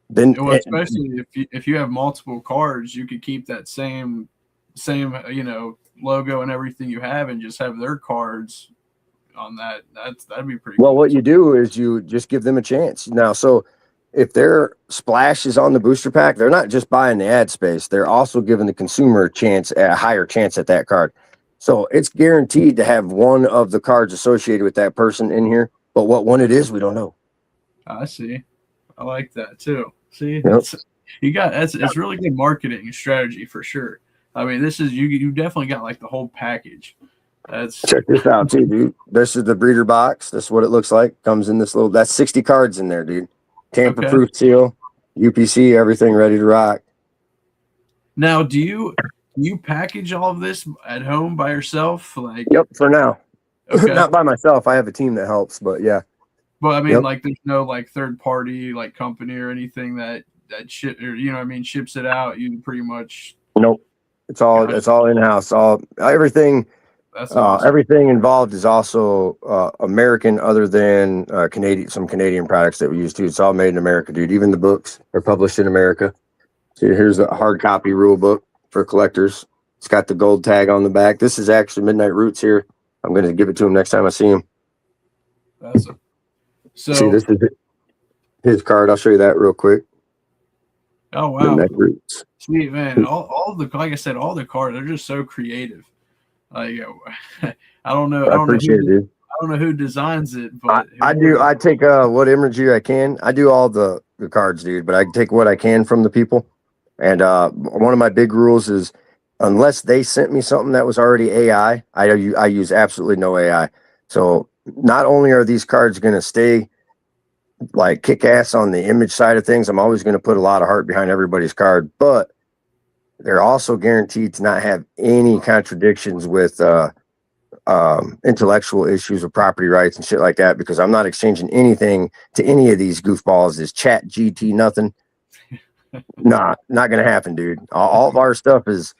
then especially if you have multiple cards, you could keep that same logo and everything you have, and just have their cards on that. That'd be pretty. Well, cool. What you do is you just give them a chance now. So if their splash is on the booster pack, they're not just buying the ad space; they're also giving the consumer a higher chance at that card. So it's guaranteed to have one of the cards associated with that person in here. But what one it is, we don't know. I see. I like that too. See, Yep. It's really good marketing strategy for sure. I mean, this is you definitely got like the whole package. Check this out too, dude. This is the breeder box. This is what it looks like. Comes in this that's 60 cards in there, dude. Tamper proof seal, UPC, everything ready to rock. Now, do you package all of this at home by yourself? Like, yep, for now. Okay. Not by myself. I have a team that helps, but yeah. Well, I mean, like, there's no like third party like company or anything that ship, or ships it out. You pretty much. Nope. It's all in house. Everything. That's awesome. Everything involved is also American, other than some Canadian products that we use too. It's all made in America, dude. Even the books are published in America. So here's a hard copy rule book for collectors. It's got the gold tag on the back. This is actually Midnight Roots here. I'm going to give it to him next time I see him. Awesome. So see, this is his card. I'll show you that real quick. Oh wow! Sweet man. All the, like I said, all the cards, they're just so creative. I don't know. I don't know who designs it, but I do. I take what imagery I can. I do all the cards, dude. But I take what I can from the people. And one of my big rules is, unless they sent me something that was already AI, I use absolutely no AI. So not only are these cards going to stay like kick ass on the image side of things, I'm always going to put a lot of heart behind everybody's card, but they're also guaranteed to not have any contradictions with intellectual issues or property rights and shit like that, because I'm not exchanging anything to any of these goofballs. This chat GT nothing. Nah, not going to happen, dude. All of our stuff is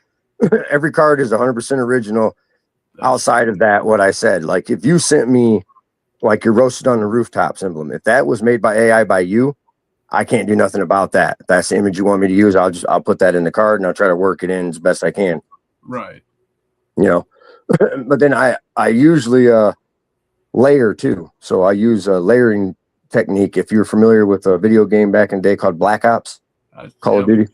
every card is 100% original. Outside of that, what I said, like if you sent me like your Roasted on the Rooftops emblem, if that was made by AI by you, I can't do nothing about that. If that's the image you want me to use, I'll put that in the card and I'll try to work it in as best I can. Right. But then I usually layer too. So I use a layering technique. If you're familiar with a video game back in the day called Black Ops, Call of Duty,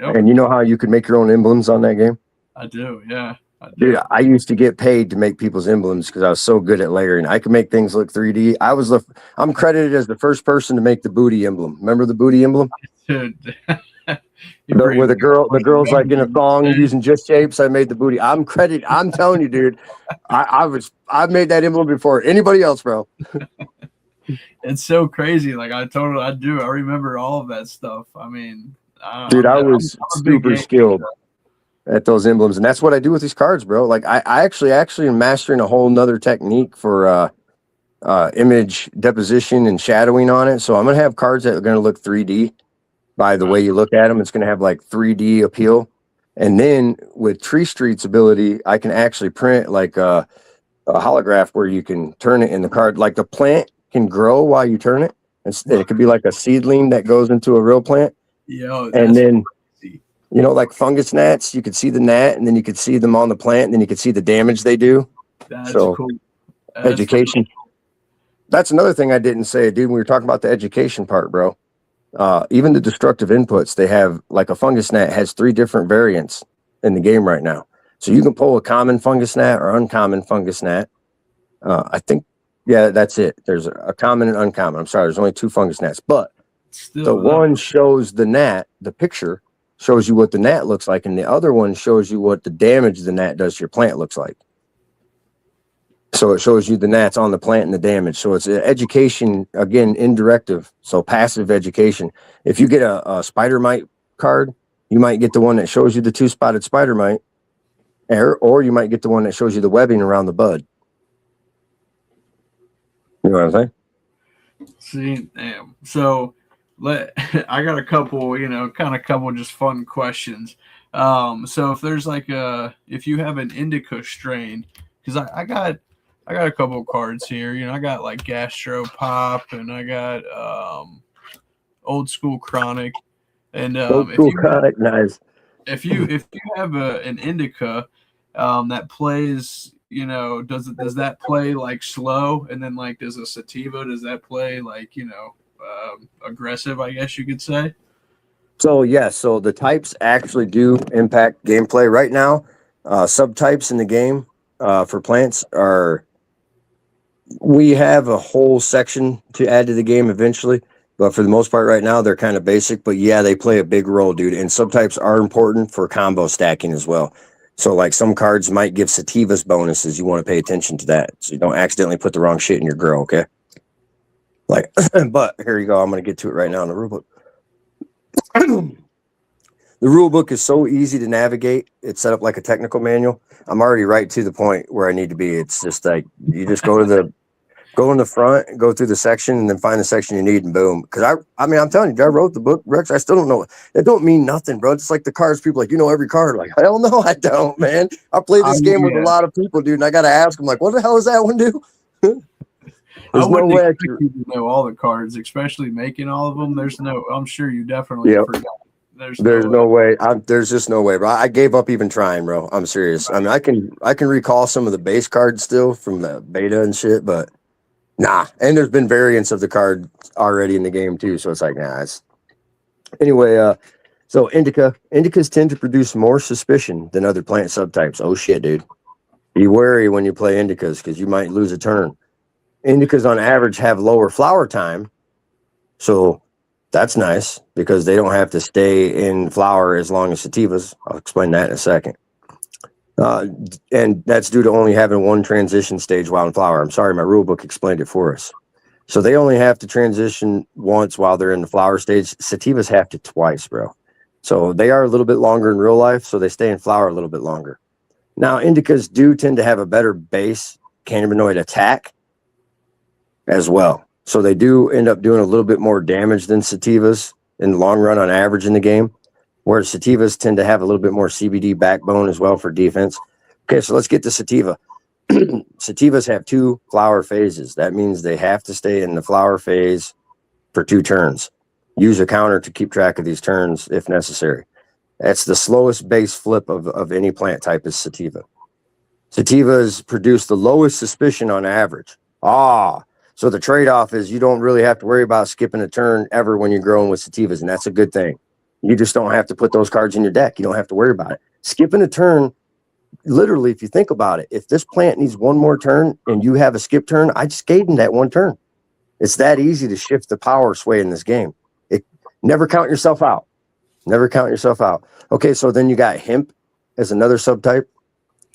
and you know how you could make your own emblems on that game? I do, yeah. Dude, I used to get paid to make people's emblems because I was so good at layering. I could make things look 3D. I'm credited as the first person to make the booty emblem. Remember the booty emblem? Where the girl's like in a thong using just shapes. I made the booty. I'm telling you, dude. I've made that emblem before anybody else, bro. It's so crazy. Like I do. I remember all of that stuff. I mean, dude, I was super skilled at those emblems, and that's what I do with these cards, bro. Like I actually am mastering a whole nother technique for image deposition and shadowing on it. So I'm gonna have cards that are gonna look 3D by the way you look at them. It's gonna have like 3D appeal, and then with Tree Street's ability, I can actually print like a holograph where you can turn it in the card. Like the plant can grow while you turn it. It could be like a seedling that goes into a real plant. And then like fungus gnats, you could see the gnat, and then you could see them on the plant, and then you could see the damage they do. That's cool. Education. That's another thing I didn't say, dude. When we were talking about the education part, bro. Even the destructive inputs, they have like a fungus gnat has 3 different variants in the game right now. So you can pull a common fungus gnat or uncommon fungus gnat. I think, yeah, that's it. There's a common and uncommon. I'm sorry, there's only 2 fungus gnats, but Still, the one shows the gnat, the picture shows you what the gnat looks like, and the other one shows you what the damage the gnat does to your plant looks like. So it shows you the gnats on the plant and the damage. So it's education, again, indirective. So passive education. If you get a spider mite card, you might get the one that shows you the 2-spotted spider mite, or you might get the one that shows you the webbing around the bud. You know what I'm saying? See, damn. So I got a couple, kind of couple just fun questions. So if there's like if you have an indica strain, because I got a couple of cards here. I got like Gastro Pop, and I got Old School Chronic, and Old school chronic, nice. if you have an indica that plays, does that play like slow, and then like does a sativa, does that play like aggressive, I guess you could say? So yes, so the types actually do impact gameplay right now. Subtypes in the game for plants are, we have a whole section to add to the game eventually, but for the most part right now they're kind of basic. But yeah, they play a big role, dude. And subtypes are important for combo stacking as well. So like some cards might give sativas bonuses. You want to pay attention to that, so you don't accidentally put the wrong shit in your grow. Okay. Like, but here you go. I'm going to get to it right now in the rulebook. The rule book is so easy to navigate. It's set up like a technical manual. I'm already right to the point where I need to be. It's just like you just go in the front, go through the section, and then find the section you need, and boom. Because I mean, I'm telling you, I wrote the book, Rex. I still don't know. It don't mean nothing, bro. It's like the cards. People like, every card. Like, hell no, I don't, man. I played this game with a lot of people, dude, and I got to ask them, like, what the hell does that one do? There's no way expect you to know all the cards, especially making all of them. I'm sure you definitely forgot. There's no way. There's just no way, bro. I gave up even trying, bro. I'm serious. I mean, I can recall some of the base cards still from the beta and shit, but nah. And there's been variants of the card already in the game too, so it's like, nah. Anyway. So indicas tend to produce more suspicion than other plant subtypes. Oh shit, dude. Be wary when you play indicas because you might lose a turn. Indicas on average have lower flower time, so that's nice because they don't have to stay in flower as long as sativas. I'll explain that in a second. And that's due to only having one transition stage while in flower. I'm sorry, my rule book explained it for us. So they only have to transition once while they're in the flower stage. Sativas have to twice, bro. So they are a little bit longer in real life, so they stay in flower a little bit longer. Now, indicas do tend to have a better base cannabinoid attack as well. So they do end up doing a little bit more damage than sativas in the long run on average in the game, whereas sativas tend to have a little bit more CBD backbone as well for defense. Okay, so let's get to sativa. Sativas have 2 flower phases. That means they have to stay in the flower phase for 2 turns. Use a counter to keep track of these turns if necessary. That's the slowest base flip of any plant type is sativa. Sativas produce the lowest suspicion on average. So the trade-off is you don't really have to worry about skipping a turn ever when you're growing with sativas, and that's a good thing. You just don't have to put those cards in your deck. You don't have to worry about it. Skipping a turn, literally, if you think about it, if this plant needs one more turn and you have a skip turn, I just gave them that one turn. It's that easy to shift the power sway in this game. Never count yourself out. Never count yourself out. Okay, so then you got hemp as another subtype.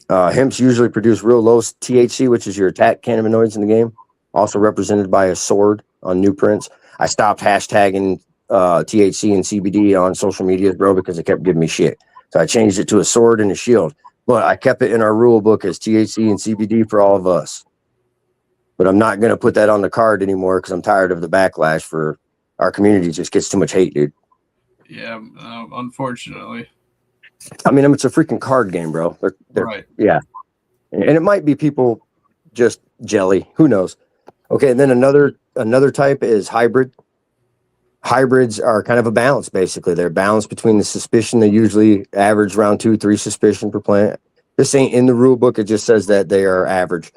Hemps usually produce real low THC, which is your attack cannabinoids in the game, also represented by a sword on new prints. I stopped hashtagging THC and CBD on social media, bro, because it kept giving me shit. So I changed it to a sword and a shield. But I kept it in our rule book as THC and CBD for all of us. But I'm not going to put that on the card anymore because I'm tired of the backlash for our community. Just gets too much hate, dude. Yeah, unfortunately. I mean, it's a freaking card game, bro. They're, right. Yeah. And it might be people just jelly. Who knows? Okay, and then another type is hybrid. Hybrids are kind of a balance, basically. They're balanced between the suspicion. They usually average around 2-3 suspicion per plant. This ain't in the rule book. It just says that they are average.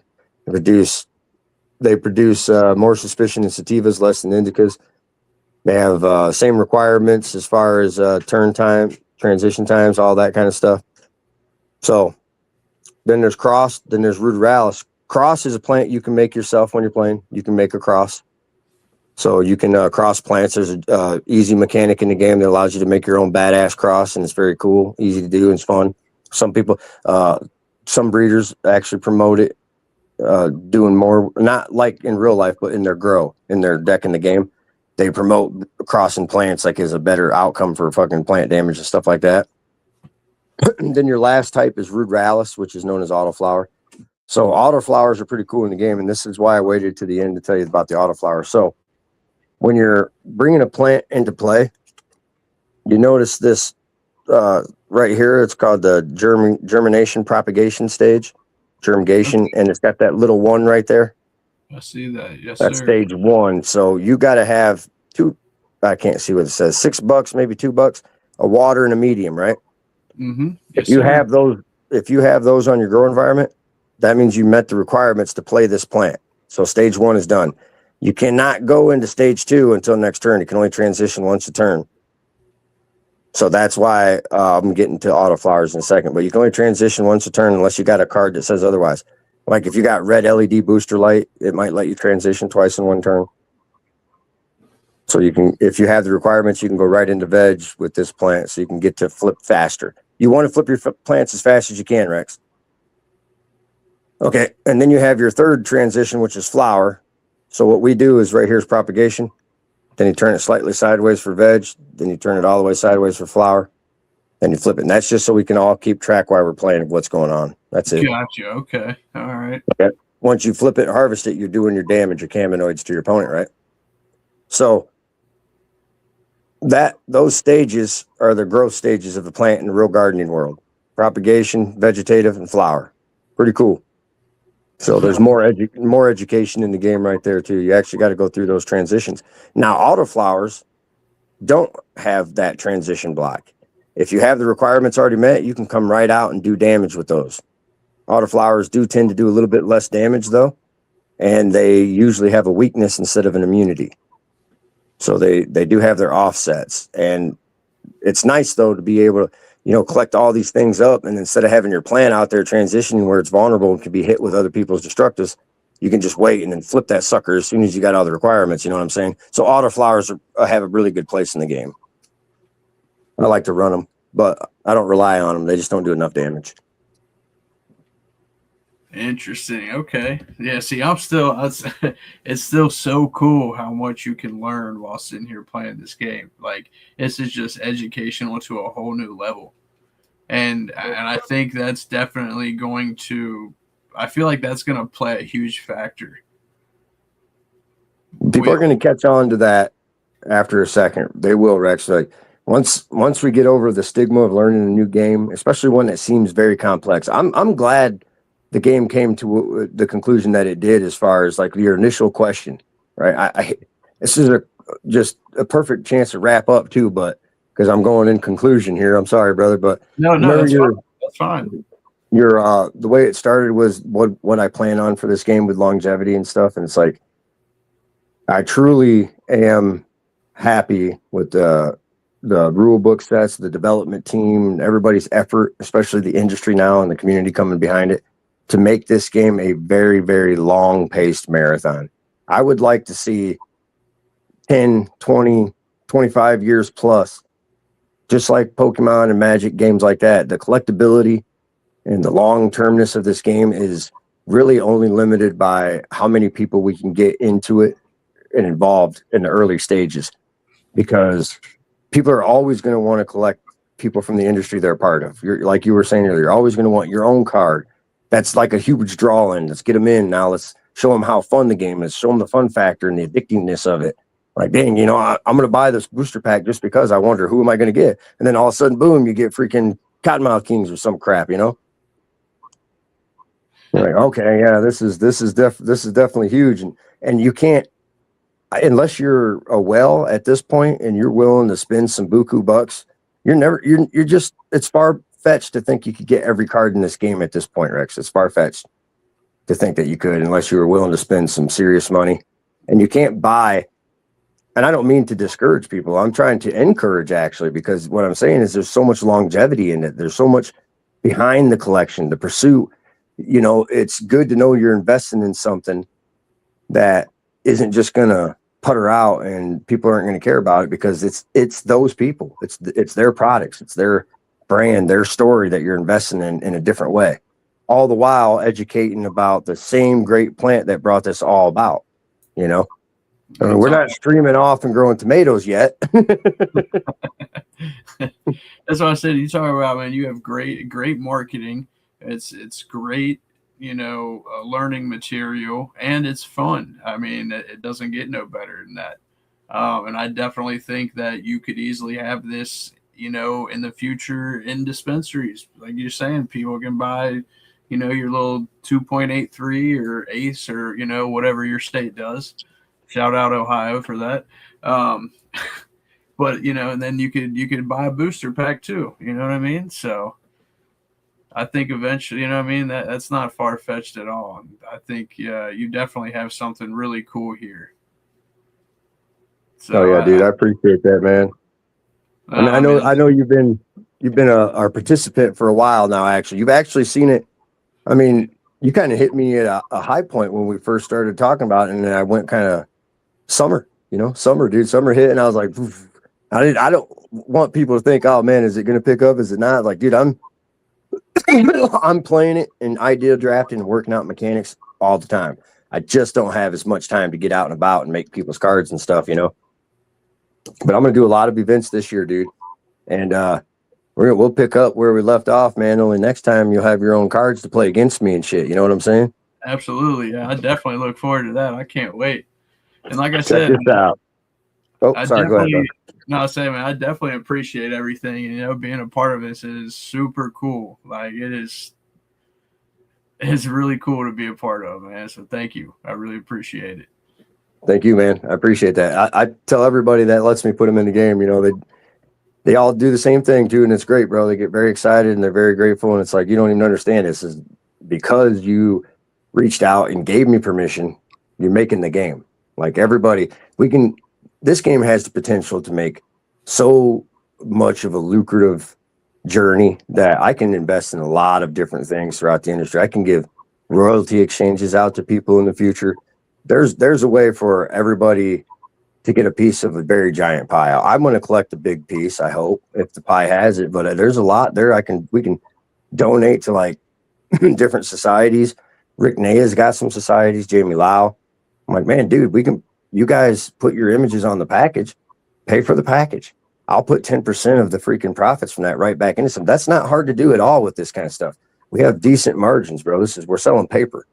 They produce more suspicion in sativas, less than indicas. They have same requirements as far as turn time, transition times, all that kind of stuff. So then there's cross, then there's ruderalis. cross is a plant you can make yourself when you're playing. You can make a cross. So you can cross plants. There's an easy mechanic in the game that allows you to make your own badass cross, and it's very cool, easy to do, and it's fun. Some people, some breeders actually promote it, doing more, not like in real life, but in their deck in the game. They promote crossing plants like as a better outcome for fucking plant damage and stuff like that. Then your last type is Ruderalis, which is known as autoflower. So autoflowers are pretty cool in the game, and this is why I waited to the end to tell you about the autoflower. So when you're bringing a plant into play, you notice this right here. It's called the germination propagation stage, germination, and it's got that little one right there. I see that. Yes, That's sir. stage one. So you got to have two. I can't see what it says. $6, maybe $2, a water and a medium, right? Mm-hmm. If you have those on your grow environment, that means you met the requirements to play this plant. So stage one is done. You cannot go into stage two until next turn. You can only transition once a turn. So that's why I'm getting to autoflowers in a second. But you can only transition once a turn unless you got a card that says otherwise. Like if you got red LED booster light, it might let you transition twice in one turn. So you can, if you have the requirements, you can go right into veg with this plant so you can get to flip faster. You want to flip your plants as fast as you can, Rex. Okay, and then you have your third transition, which is flower. So what we do is right here is propagation. Then you turn it slightly sideways for veg. Then you turn it all the way sideways for flower. Then you flip it. And that's just so we can all keep track while we're playing of what's going on. That's it. Gotcha. Okay. All right. Okay. Once you flip it and harvest it, you're doing your damage, your cannabinoids to your opponent, right? So those stages are the growth stages of the plant in the real gardening world. Propagation, vegetative, and flower. Pretty cool. So there's more education in the game right there too. You actually got to go through those transitions. Now, autoflowers don't have that transition block. If you have the requirements already met, you can come right out and do damage with those. Autoflowers do tend to do a little bit less damage though, and they usually have a weakness instead of an immunity. So they do have their offsets, and it's nice though to be able to, collect all these things up, and instead of having your plant out there transitioning where it's vulnerable and can be hit with other people's destructives, you can just wait and then flip that sucker as soon as you got all the requirements. You know what I'm saying? So autoflowers have a really good place in the game. I like to run them, but I don't rely on them. They just don't do enough damage. Interesting. Okay. Yeah. See, it's still so cool how much you can learn while sitting here playing this game. Like, this is just educational to a whole new level. And I think that's definitely going to, I feel like that's going to play a huge factor. People are going to catch on to that after a second. They will, Rex. Like once we get over the stigma of learning a new game, especially one that seems very complex. I'm glad the game came to the conclusion that it did, as far as like your initial question, right? This is just a perfect chance to wrap up too, but because I'm going in conclusion here, I'm sorry, brother, but no, that's fine. Your the way it started was what I plan on for this game with longevity and stuff, and it's like I truly am happy with the rule book sets, the development team, everybody's effort, especially the industry now and the community coming behind it, to make this game a very, very long-paced marathon. I would like to see 10, 20, 25 years plus, just like Pokemon and Magic, games like that. The collectability and the long-termness of this game is really only limited by how many people we can get into it and involved in the early stages, because people are always going to want to collect people from the industry they're part of. Like you were saying earlier, you're always going to want your own card. That's like a huge draw in. Let's get them in. Now let's show them how fun the game is, show them the fun factor and the addictiveness of it. Like, dang, I'm going to buy this booster pack just because I wonder who am I going to get? And then all of a sudden, boom, you get freaking Cottonmouth Kings or some crap, You're like, okay, yeah, this is definitely huge. And you can't, unless you're a well at this point and you're willing to spend some buku bucks, you're just, it's far-fetched to think you could get every card in this game at this point, Rex. It's far-fetched to think that you could, unless you were willing to spend some serious money. And you can't buy, and I don't mean to discourage people. I'm trying to encourage, actually, because what I'm saying is there's so much longevity in it. There's so much behind the collection, the pursuit. you know, it's good to know you're investing in something that isn't just going to putter out and people aren't going to care about it, because it's those people. It's their products. It's their brand, their story that you're investing in a different way. All the while educating about the same great plant that brought this all about, you know? I mean, we're not streaming off and growing tomatoes yet. That's what I said. You talk about, man, you have great marketing. It's great, you know, learning material, and it's fun. I mean, it doesn't get no better than that. And I definitely think that you could easily have this, you know, in the future in dispensaries. Like you're saying, people can buy, you know, your little 2.83 or Ace or, you know, whatever your state does. Shout out Ohio for that. Um, but you know, and then you could buy a booster pack too. You know what I mean? So I think eventually, you know what I mean, that's not far fetched at all. I think you definitely have something really cool here. Oh So yeah, dude, I appreciate that, man. I mean, I know you've been our participant for a while now. Actually, you've actually seen it. I mean, you kind of hit me at a high point when we first started talking about it, and then I went kind of summer, you know, summer, dude, summer hit, and I was like, oof. I don't want people to think, oh man, is it going to pick up? Is it not? Like, dude, I'm playing it and idea drafting and working out mechanics all the time. I just don't have as much time to get out and about and make people's cards and stuff, you know. But I'm going to do a lot of events this year, dude, and we'll pick up where we left off, man. Only next time you'll have your own cards to play against me and shit. You know what I'm saying? absolutely, yeah, I definitely look forward to that. I can't wait. And like I Check said, this out. Oh, I sorry. Go ahead, bro. definitely, no, I say, man, I definitely appreciate everything. You know, being a part of this is super cool. Like it's really cool to be a part of, man. So thank you. I really appreciate it. Thank you, man. I appreciate that. I tell everybody that lets me put them in the game. You know, they all do the same thing too, and it's great, bro. They get very excited and they're very grateful, and it's like, you don't even understand. This is because you reached out and gave me permission. You're making the game. Like everybody, this game has the potential to make so much of a lucrative journey that I can invest in a lot of different things throughout the industry. I can give royalty exchanges out to people in the future. There's a way for everybody to get a piece of a very giant pie. I'm going to collect a big piece, I hope, if the pie has it, but there's a lot there. We can donate to like different societies. Rick Naya's got some societies, Jamie Lau. I'm like, man, dude, you guys put your images on the package, pay for the package. I'll put 10% of the freaking profits from that right back into some. That's not hard to do at all with this kind of stuff. We have decent margins, bro. We're selling paper.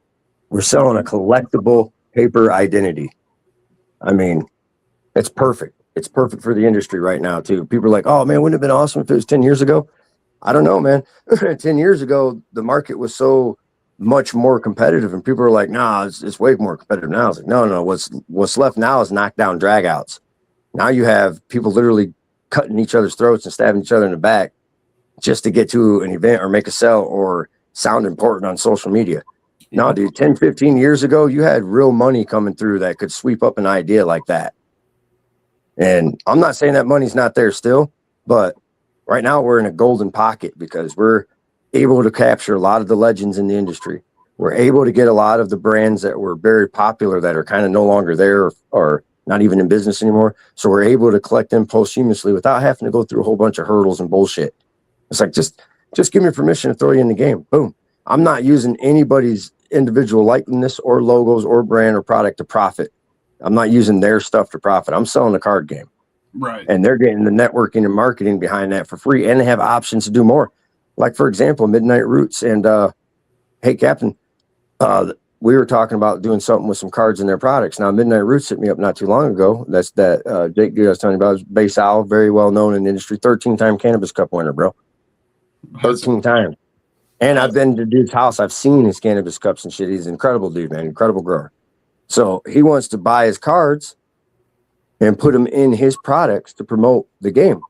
We're selling a collectible paper identity. I mean, it's perfect. It's perfect for the industry right now, too. People are like, oh, man, wouldn't it have been awesome if it was 10 years ago? I don't know, man. 10 years ago, the market was so much more competitive, and people are like, nah, it's way more competitive now. It's like, no. What's left now is knockdown dragouts. Now you have people literally cutting each other's throats and stabbing each other in the back just to get to an event or make a sell or sound important on social media. No, dude, 10, 15 years ago, you had real money coming through that could sweep up an idea like that. And I'm not saying that money's not there still, but right now we're in a golden pocket because we're able to capture a lot of the legends in the industry. We're able to get a lot of the brands that were very popular that are kind of no longer there or not even in business anymore. So we're able to collect them posthumously without having to go through a whole bunch of hurdles and bullshit. It's like, just give me permission to throw you in the game. Boom. I'm not using anybody's individual likeness or logos or brand or product to profit. I'm not using their stuff to profit. I'm selling the card game. Right. And they're getting the networking and marketing behind that for free. And they have options to do more. Like, for example, Midnight Roots and Hey Captain, we were talking about doing something with some cards in their products. Now, Midnight Roots hit me up not too long ago. That's that Jake dude I was telling you about. Bay Sal, very well known in the industry, 13-time Cannabis Cup winner, bro. 13 times. And I've been to dude's house. I've seen his cannabis cups and shit. He's an incredible dude, man. Incredible grower. So he wants to buy his cards and put them in his products to promote the game.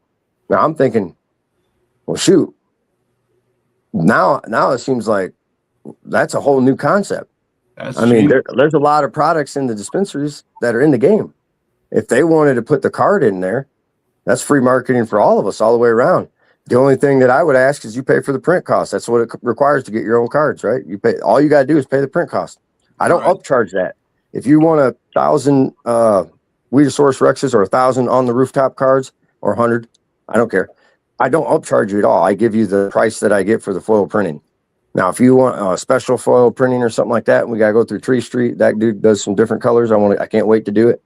Now I'm thinking, well, shoot. Now it seems like that's a whole new concept. I mean, there's a lot of products in the dispensaries that are in the game. If they wanted to put the card in there, that's free marketing for all of us all the way around. The only thing that I would ask is you pay for the print cost. That's what it requires to get your own cards, right? You pay, all you got to do is pay the print cost. I don't Right. upcharge that. If you want 1,000 Weedosaurus Rexes or 1,000 on the rooftop cards or 100, I don't care. I don't upcharge you at all. I give you the price that I get for the foil printing. Now, if you want a special foil printing or something like that, we got to go through Tree Street. That dude does some different colors. I can't wait to do it.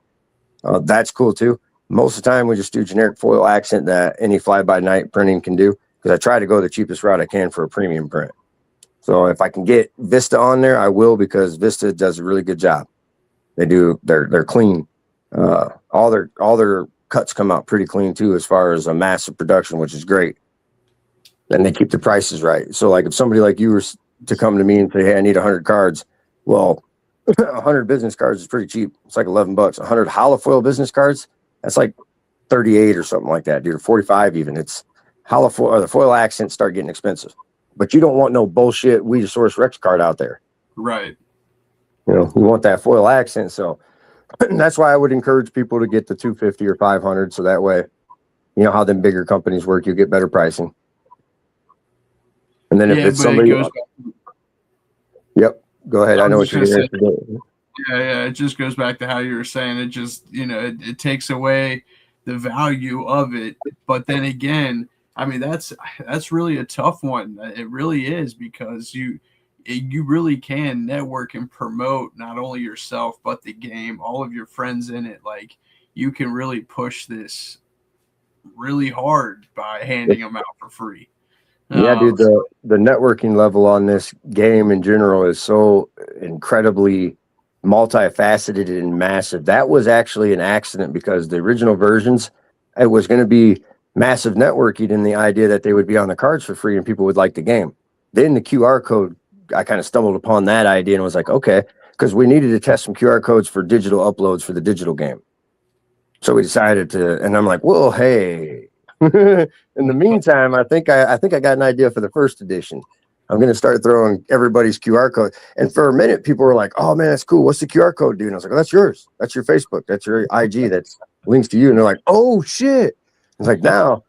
That's cool too. Most of the time, we just do generic foil accent that any fly-by-night printing can do, because I try to go the cheapest route I can for a premium print. So if I can get Vista on there, I will, because Vista does a really good job. They're clean. All their cuts come out pretty clean too, as far as a massive production, which is great. And they keep the prices right. So like if somebody like you were to come to me and say, hey, I need 100 cards, well, 100 business cards is pretty cheap. It's like $11. 100 hollow foil business cards, that's like 38 or something like that, dude, or 45 even. It's hollow foil, or the foil accents start getting expensive. But you don't want no bullshit Weedosaurus Rex card out there. Right. You want that foil accent. So that's why I would encourage people to get the 250 or 500. So that way, you know how them bigger companies work, you get better pricing. And then if it's somebody, yep, go ahead. I know what you're going to say. Yeah, it just goes back to how you were saying. It just, it takes away the value of it. But then again, I mean, that's really a tough one. It really is, because you really can network and promote not only yourself but the game, all of your friends in it. Like, you can really push this really hard by handing them out for free. Yeah, dude, the networking level on this game in general is so incredibly multifaceted and massive. That was actually an accident, because the original versions, it was going to be massive networking in the idea that they would be on the cards for free and people would like the game. Then the QR code, I kind of stumbled upon that idea and was like, okay, because we needed to test some QR codes for digital uploads for the digital game. So we decided to, and I'm like, well, hey, in the meantime, I think I got an idea for the first edition. I'm going to start throwing everybody's QR code. And for a minute, people were like, oh, man, that's cool. What's the QR code, dude? And I was like, oh, that's yours. That's your Facebook. That's your IG. That's links to you. And they're like, oh, shit. It's like, now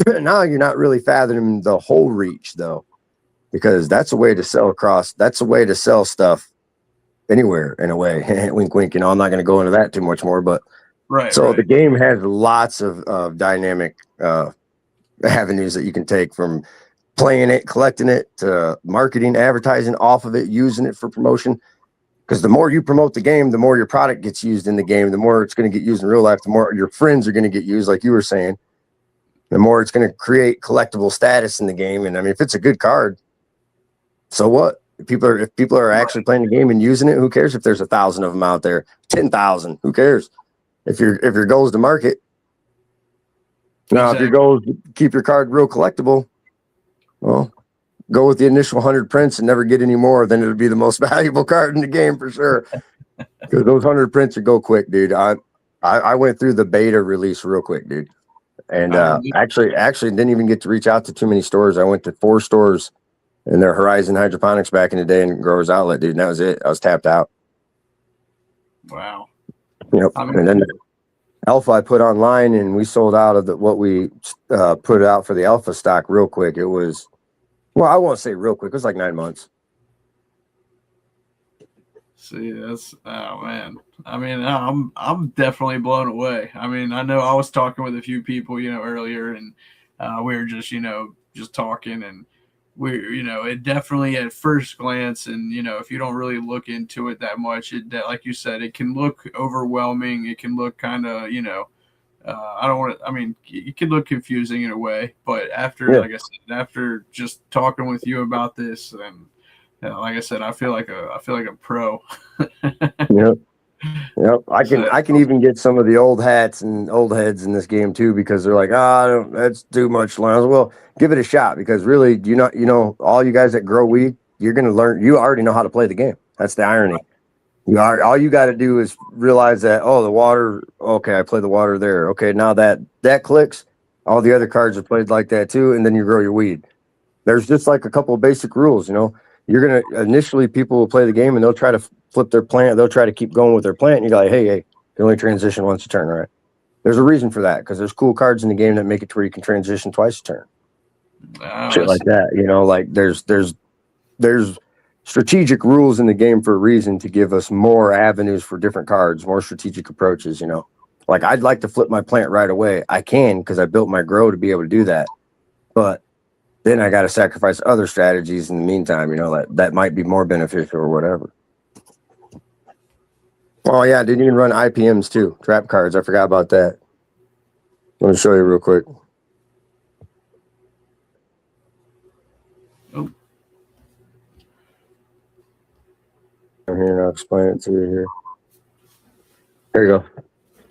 you're not really fathoming the whole reach, though, because that's a way to sell across. That's a way to sell stuff anywhere, in a way. Wink, wink. I'm not going to go into that too much more. But the game has lots of dynamic avenues that you can take, from playing it, collecting it, to marketing, advertising off of it, using it for promotion. Because the more you promote the game, the more your product gets used in the game, the more it's going to get used in real life, the more your friends are going to get used, like you were saying, the more it's going to create collectible status in the game. And I mean, if it's a good card, so what? If people are actually playing the game and using it, who cares if there's 1,000 of them out there, 10,000, who cares? If your goal is to market. Now, if your goal is to keep your card real collectible, well, go with the initial 100 prints and never get any more. Then it'll be the most valuable card in the game for sure. Because those 100 prints would go quick, dude. I went through the beta release real quick, dude. And actually didn't even get to reach out to too many stores. I went to 4 stores in their Horizon Hydroponics back in the day and Growers Outlet, dude. And that was it. I was tapped out. Wow. Yep. And then Alpha I put online, and we sold out of what we put out for the Alpha stock real quick. It was, well, I won't say real quick. It was like 9 months. See, that's, oh man. I mean, I'm definitely blown away. I mean, I know I was talking with a few people, earlier, and we were just, just talking, and it definitely at first glance, and if you don't really look into it that much, like you said, it can look overwhelming. It can look kind of, I don't want to, I mean, it can look confusing in a way, but after, like I said, after just talking with you about this, and like I said, I feel like a pro. Yep. I can even get some of the old hats and old heads in this game too, because they're like, that's too much. Well, give it a shot, because really, all you guys that grow weed, you're going to learn. You already know how to play the game. That's the irony. All you got to do is realize that, the water. Okay, I play the water there. Okay, now that clicks, all the other cards are played like that too, and then you grow your weed. There's just like a couple of basic rules. You're going to initially, people will play the game and they'll try to flip their plant. They'll try to keep going with their plant. And you're like, hey, you can only transition once a turn, right? There's a reason for that, because there's cool cards in the game that make it to where you can transition twice a turn. shit like that. You know, like there's strategic rules in the game for a reason to give us more avenues for different cards, more strategic approaches. You know, like I'd like to flip my plant right away. I can because I built my grow to be able to do that, but then I got to sacrifice other strategies in the meantime. You know, that might be more beneficial or whatever. Oh yeah, I didn't even run IPMs too. Trap cards. I forgot about that. Let me show you real quick. Oh. I'm here and I'll explain it to you here. There you go.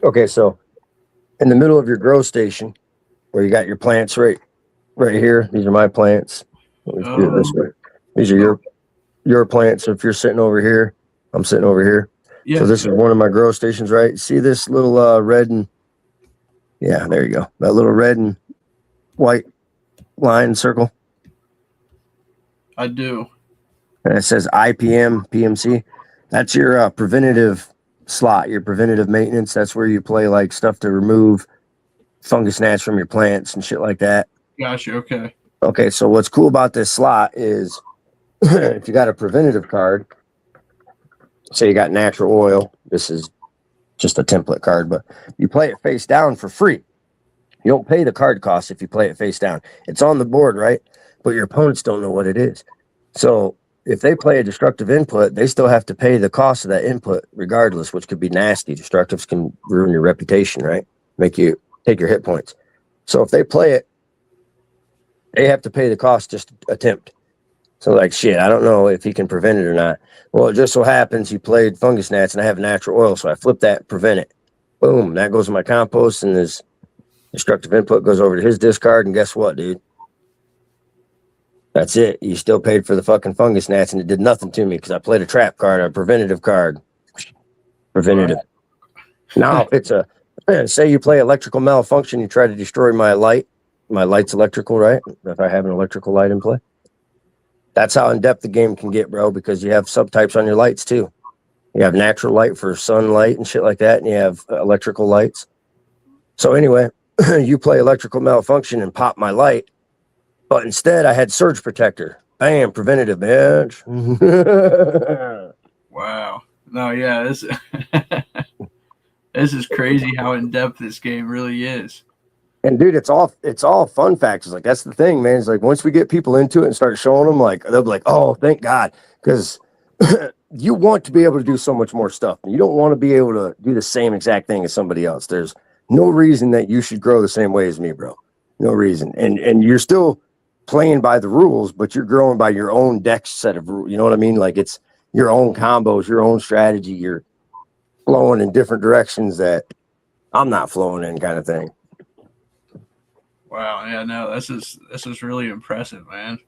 Okay, so in the middle of your grow station, where you got your plants right here. These are my plants. Let me do it this way. These are your plants. So if you're sitting over here, I'm sitting over here. Yeah. So this is one of my grow stations, right? See this little red and yeah, there you go. That little red and white line circle. I do. And it says IPM PMC. That's your preventative slot, your preventative maintenance. That's where you play like stuff to remove fungus gnats from your plants and shit like that. Gotcha. Okay. Okay, so what's cool about this slot is if you got a preventative card, say you got natural oil, this is just a template card, but you play it face down for free. You don't pay the card cost if you play it face down. It's on the board, right? But your opponents don't know what it is. So if they play a destructive input, they still have to pay the cost of that input regardless, which could be nasty. Destructives can ruin your reputation, right? Make you take your hit points. So if they play it, they have to pay the cost just to attempt. So like, shit, I don't know if he can prevent it or not. Well, it just so happens he played fungus gnats and I have natural oil. So I flip that, prevent it. Boom, that goes in my compost and his destructive input goes over to his discard. And guess what, dude? That's it. You still paid for the fucking fungus gnats and it did nothing to me because I played a trap card, a preventative card. Preventative. Now, if it's a, say you play electrical malfunction, you try to destroy my light. My light's electrical, right? If I have an electrical light in play. That's how in-depth the game can get, bro, because you have subtypes on your lights, too. You have natural light for sunlight and shit like that, and you have electrical lights. So anyway, you play electrical malfunction and pop my light, but instead I had surge protector. Bam, preventative, bitch. Wow. No, yeah, this this is crazy how in-depth this game really is. And dude, it's all fun factors. Like that's the thing, man. It's like once we get people into it and start showing them, like they'll be like, "Oh, thank God," because you want to be able to do so much more stuff. You don't want to be able to do the same exact thing as somebody else. There's no reason that you should grow the same way as me, bro. No reason. And you're still playing by the rules, but you're growing by your own deck set of rules. You know what I mean? Like it's your own combos, your own strategy. You're flowing in different directions that I'm not flowing in, kind of thing. Wow, yeah, no, this is really impressive, man.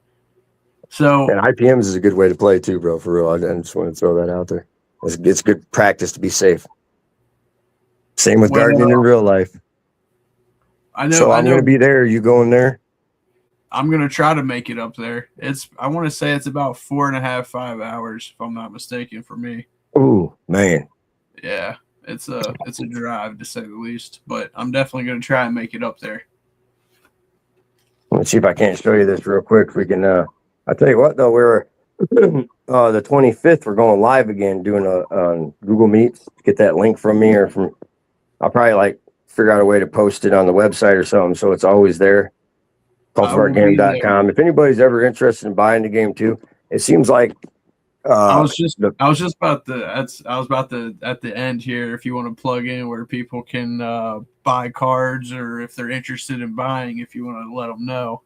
So and IPMs is a good way to play too, bro. For real, I just want to throw that out there. It's good practice to be safe. Same with gardening in real life. I know. So I'm going to be there. You going there? I'm going to try to make it up there. I want to say it's about 4.5, 5 hours, if I'm not mistaken, for me. Ooh, man. Yeah, it's a drive to say the least, but I'm definitely going to try and make it up there. Let's see if I can't show you this real quick. We can. I tell you what, though, we're the 25th. We're going live again, doing a Google Meet. Get that link from me, or from. I'll probably figure out a way to post it on the website or something, so it's always there. Cultivargame.com. If anybody's ever interested in buying the game too, it seems like. I was just about to at the end here. If you want to plug in where people can buy cards, or if they're interested in buying, if you want to let them know.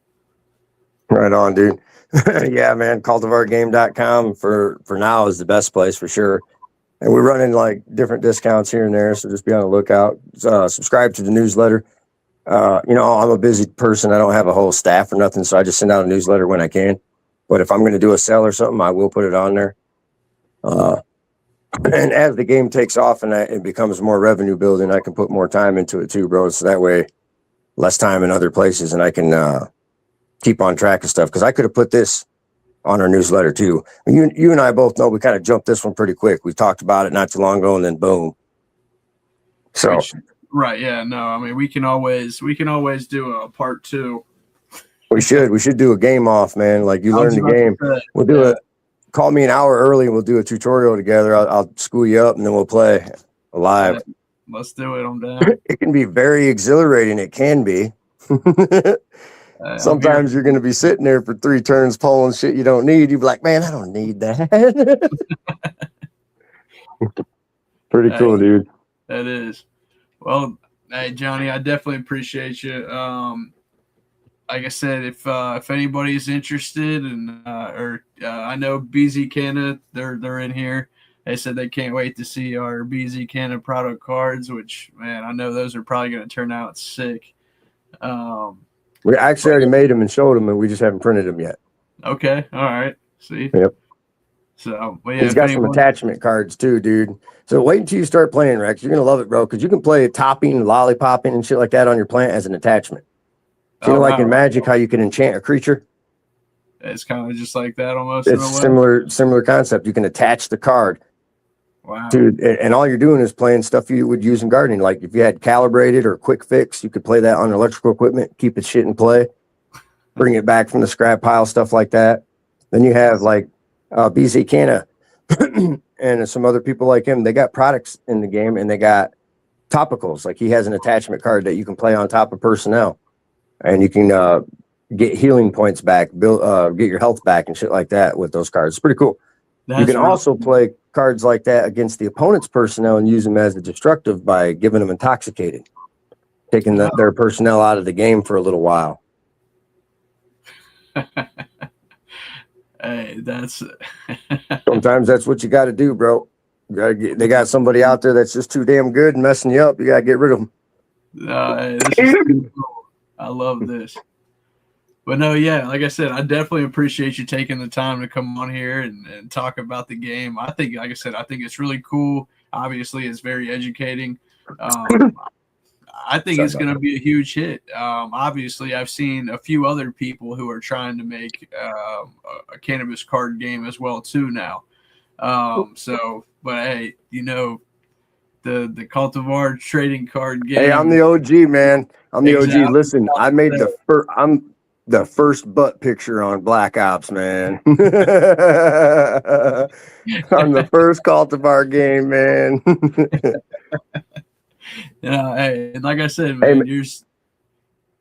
Right on, dude. Yeah, man. Cultivargame.com for now is the best place for sure. And we're running different discounts here and there, so just be on the lookout. Subscribe to the newsletter. I'm a busy person. I don't have a whole staff or nothing, so I just send out a newsletter when I can. But if I'm going to do a sale or something, I will put it on there. And as the game takes off and it becomes more revenue building, I can put more time into it too, bro. So that way, less time in other places, and I can keep on track of stuff. Because I could have put this on our newsletter too. You and I both know we kind of jumped this one pretty quick. We talked about it not too long ago, and then boom. So right, yeah, no, I mean we can always do a part 2. We should do a game off, man. Like you I learn was the about to game. say, We'll do yeah, it. Call me an hour early and we'll do a tutorial together. I'll school you up and then we'll play live. let's do it. I'm down. It can be very exhilarating. It can be. I'm here. Sometimes you're going to be sitting there for 3 turns pulling shit you don't need. You'd be like, man, I don't need that. Pretty Hey, cool, dude. that is. Well, hey Johnny, I definitely appreciate you. Like I said, if anybody's interested, and I know BZ Canada, they're in here. They said they can't wait to see our BZ Canada product cards, which man, I know those are probably going to turn out sick. We actually already made them and showed them, and we just haven't printed them yet. Okay, all right. See, Yep. so well, yeah, He's got some attachment cards too, dude. So wait until you start playing, Rex. You're gonna love it, bro, because you can play topping, lollipopping, and shit like that on your plant as an attachment. So, like in Magic, how you can enchant a creature. It's kind of just like that almost. It's similar concept. You can attach the card. Wow. Dude, and all you're doing is playing stuff you would use in gardening. Like if you had calibrated or quick fix, you could play that on electrical equipment, keep it shit in play, bring it back from the scrap pile, stuff like that. Then you have like BZ Canna and some other people like him. They got products in the game and they got topicals. Like he has an attachment card that you can play on top of personnel, and you can get healing points back, get your health back and shit like that with those cards. It's pretty cool. You can also play cards like that against the opponent's personnel and use them as a destructive by giving them intoxicated, taking their personnel out of the game for a little while. Hey, that's sometimes that's what you got to do, bro. They got somebody out there that's just too damn good and messing you up. You got to get rid of them. Hey, this is cool. I love this. But no, yeah, like I said, I definitely appreciate you taking the time to come on here and talk about the game. I think, like I said, I think it's really cool. Obviously, it's very educating. I think it's going to be a huge hit. Obviously, I've seen a few other people who are trying to make a cannabis card game as well too now. But hey, you know, the Cultivar trading card game. Hey, I'm the OG, man. I'm the OG. Listen, I made I'm the first butt picture on Black Ops, man. I'm the first Cultivar game, man. Hey, like I said, man,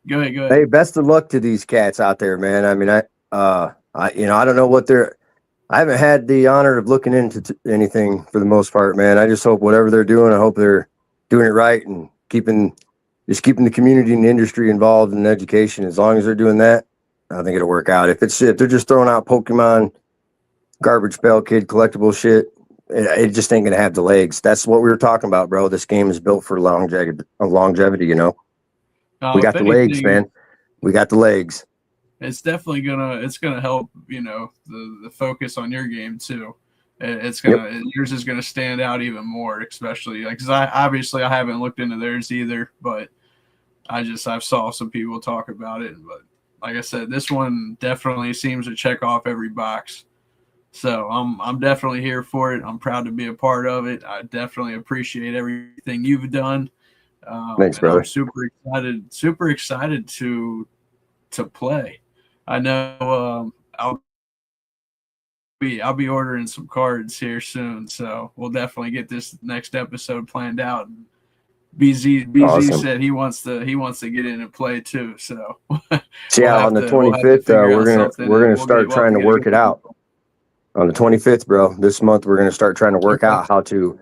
go ahead. Hey, best of luck to these cats out there, man. I mean, I don't know what I haven't had the honor of looking into anything for the most part, man. I just hope whatever they're doing, I hope they're doing it right and keeping the community and the industry involved in education. As long as they're doing that, I think it'll work out. If they're just throwing out Pokemon, garbage pail kid, collectible shit, it just ain't gonna have the legs. That's what we were talking about, bro. This game is built for longevity, you know. We got the legs, man. We got the legs. It's definitely gonna help, you know, the focus on your game too. Yours is gonna stand out even more, especially like because I haven't looked into theirs either, but I've saw some people talk about it. But like I said, this one definitely seems to check off every box. So I'm definitely here for it. I'm proud to be a part of it. I definitely appreciate everything you've done. Thanks, brother. I'm super excited to play. I know I'll be ordering some cards here soon, so we'll definitely get this next episode planned out. BZ awesome. Said he wants to get in and play too. So yeah, on the 25th, we're gonna start trying to work it out. On the 25th, bro, this month we're gonna start trying to work out how to